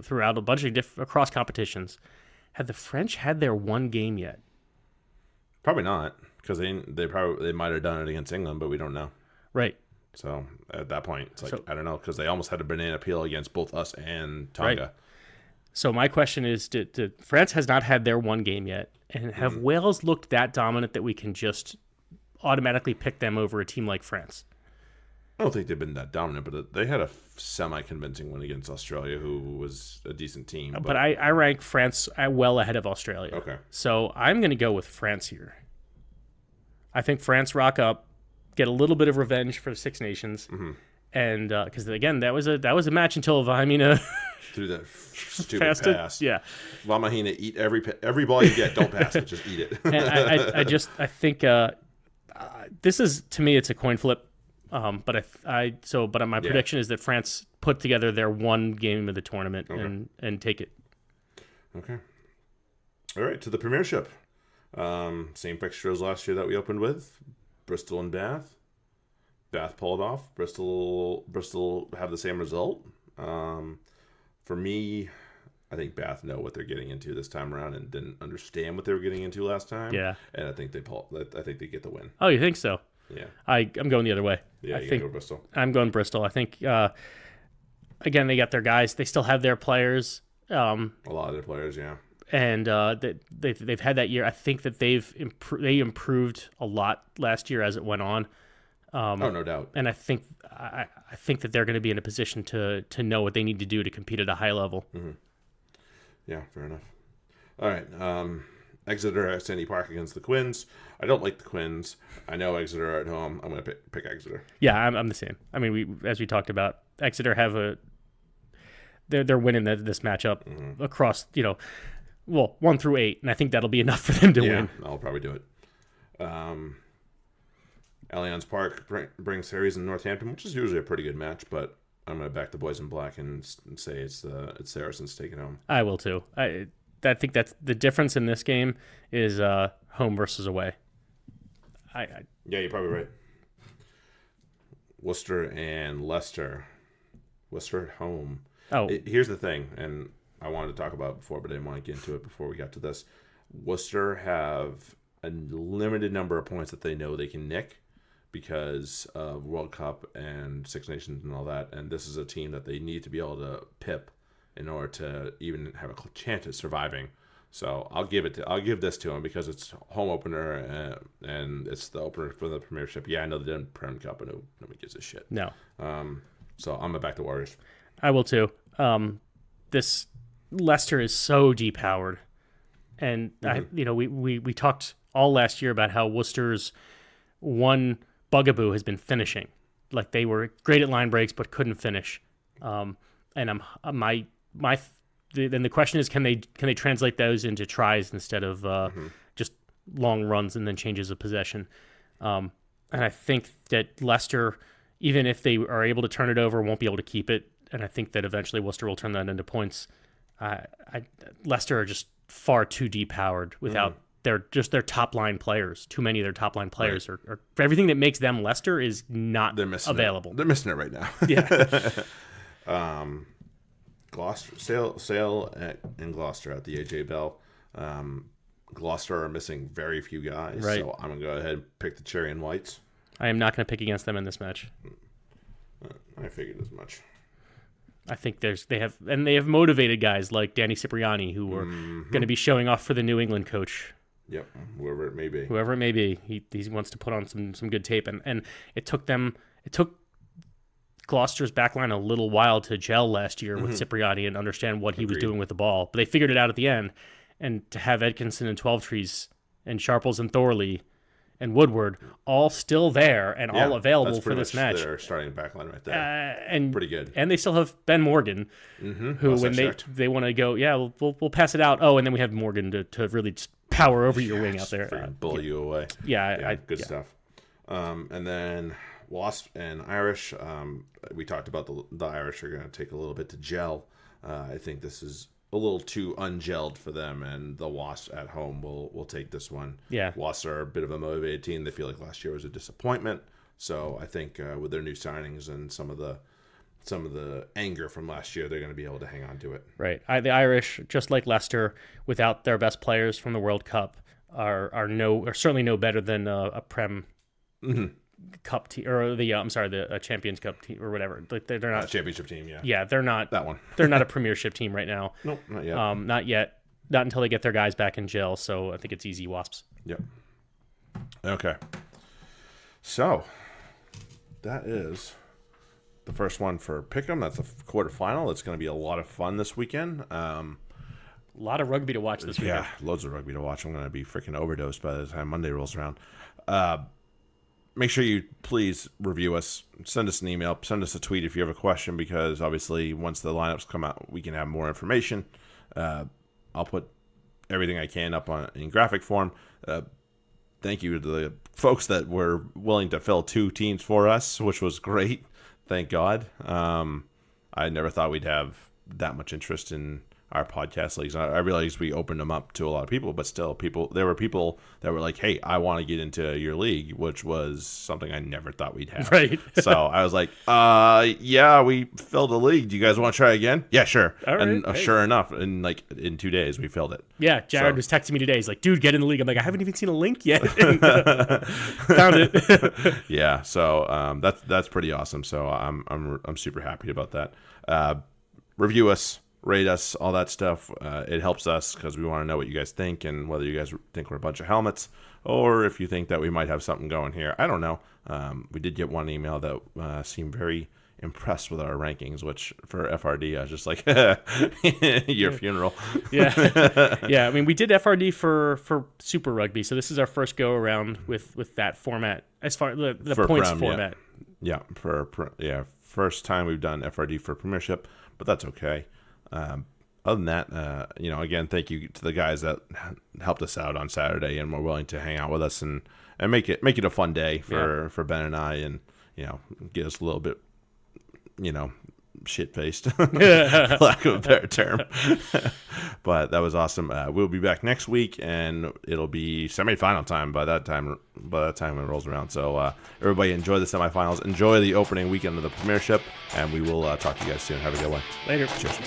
throughout a bunch of across competitions. Have the French had their one game yet? Probably not, because they might have done it against England, but we don't know. Right. So at that point, it's like I don't know, because they almost had a banana peel against both us and Tonga. Right. So my question is, France has not had their one game yet, and have Wales looked that dominant that we can just automatically pick them over a team like France? I don't think they've been that dominant, but they had a semi-convincing win against Australia, who was a decent team. But I rank France well ahead of Australia. Okay. So I'm going to go with France here. I think France rock up, get a little bit of revenge for the Six Nations, and because again that was a match until Vahimina threw that stupid pass. Yeah, Vahimina, eat every ball you get. Don't pass it, just eat it. And I think this is, to me, it's a coin flip. But my prediction is that France put together their one game of the tournament and take it. Okay. All right, to the Premiership. Same fixture as last year that we opened with. Bristol and Bath. Bath pulled off. Bristol have the same result. For me, I think Bath know what they're getting into this time around and didn't understand what they were getting into last time. Yeah. And I think they get the win. Oh, you think so? Yeah. I'm going the other way. Yeah, you go Bristol. I'm going Bristol. I think, again, they got their guys. They still have their players. A lot of their players, yeah. And they've had that year. I think that they improved a lot last year as it went on. No doubt. And I think that they're going to be in a position to know what they need to do to compete at a high level. Mm-hmm. Yeah, fair enough. All right. Exeter at Sandy Park against the Quins. I don't like the Quins. I know Exeter are at home. I'm going to pick Exeter. Yeah, I'm the same. I mean, as we talked about, Exeter have they're winning this matchup across 1 through 8, and I think that'll be enough for them to win. Yeah, I'll probably do it. Allianz Park brings Harries and Northampton, which is usually a pretty good match, but I'm going to back the boys in black and say it's Saracens taking home. I will too. I think that's the difference in this game is home versus away. Yeah, you're probably right. Worcester and Leicester. Worcester at home. Here's the thing, and I wanted to talk about it before, but I didn't want to get into it before we got to this. Worcester have a limited number of points that they know they can nick because of World Cup and Six Nations and all that, and this is a team that they need to be able to pip in order to even have a chance at surviving. So I'll give this to them because it's home opener and it's the opener for the Premiership. Yeah, I know they didn't Prem Cup, but nobody gives a shit. No. So I'm gonna back the Warriors. I will too. This Leicester is so depowered, and we talked all last year about how Worcester's one bugaboo has been finishing. Like they were great at line breaks but couldn't finish. And then the question is, can they translate those into tries instead of just long runs and then changes of possession? And I think that Leicester, even if they are able to turn it over, won't be able to keep it. And I think that eventually Worcester will turn that into points. Leicester are just far too depowered without their top line players. Too many of their top line players are for everything that makes them Leicester is not available. They're missing it right now. Yeah. Gloucester, Sale and Gloucester at the AJ Bell. Gloucester are missing very few guys, so I'm going to go ahead and pick the Cherry and Whites. I am not going to pick against them in this match. I figured as much. I think they have motivated guys like Danny Cipriani who are going to be showing off for the New England coach. Yep, whoever it may be. He wants to put on some good tape, and it took Gloucester's backline a little while to gel last year with Cipriani and understand what he was doing with the ball, but they figured it out at the end. And to have Edkinson and 12 Trees and Sharples and Thorley and Woodward all still there and all available for this match. Their starting backline right there. And pretty good. And they still have Ben Morgan, who when they want to go, we'll pass it out. Oh, and then we have Morgan to really just power over your wing out there. Bully you away. Yeah, good stuff. And then Wasp and Irish. We talked about the Irish are going to take a little bit to gel. I think this is a little too ungelled for them, and the Wasps at home will take this one. Yeah. Wasps are a bit of a motivated team. They feel like last year was a disappointment. So I think with their new signings and some of the anger from last year, they're going to be able to hang on to it. Right. The Irish, just like Leicester, without their best players from the World Cup, are certainly no better than a Prem Cup team or the Champions Cup team or whatever. Like they're not championship team. Yeah. Yeah, they're not that one. They're not a Premiership team right now. Nope, not yet. Not yet. Not until they get their guys back in jail. So I think it's easy Wasps. Yep. Okay. So that is the first one for Pick'em. That's the quarterfinal. It's going to be a lot of fun this weekend. A lot of rugby to watch this weekend. Yeah, loads of rugby to watch. I'm going to be freaking overdosed by the time Monday rolls around. Make sure you please review us. Send us an email. Send us a tweet if you have a question, because obviously once the lineups come out, we can have more information. I'll put everything I can up in graphic form. Thank you to the folks that were willing to fill 2 teams for us, which was great. Thank God. I never thought we'd have that much interest in our podcast leagues. I realized we opened them up to a lot of people, but still there were people that were like, hey, I want to get into your league, which was something I never thought we'd have. Right. So I was like, yeah, we filled a league. Do you guys want to try again? Yeah, sure. All right, and sure enough, in 2 days, we filled it. Yeah, Jared was texting me today. He's like, dude, get in the league. I'm like, I haven't even seen a link yet. Found it. Yeah, so that's pretty awesome. So I'm super happy about that. Review us. Rate us, all that stuff. It helps us because we want to know what you guys think and whether you guys think we're a bunch of helmets or if you think that we might have something going here. I don't know. We did get one email that seemed very impressed with our rankings, which for FRD, I was just like, your funeral. Yeah. Yeah. I mean, we did FRD for Super Rugby, so this is our first go around with that format as far as the points format. Yeah. First time we've done FRD for Premiership, but that's okay. Other than that, again, thank you to the guys that helped us out on Saturday and were willing to hang out with us and make it a fun day for Ben and I, and get us a little bit, shit-faced, for lack of a better term. But that was awesome. We'll be back next week, and it'll be semi-final time by that time. by the time it rolls around. So everybody enjoy the semifinals. Enjoy the opening weekend of the Premiership. And we will talk to you guys soon. Have a good one. Later. Cheers.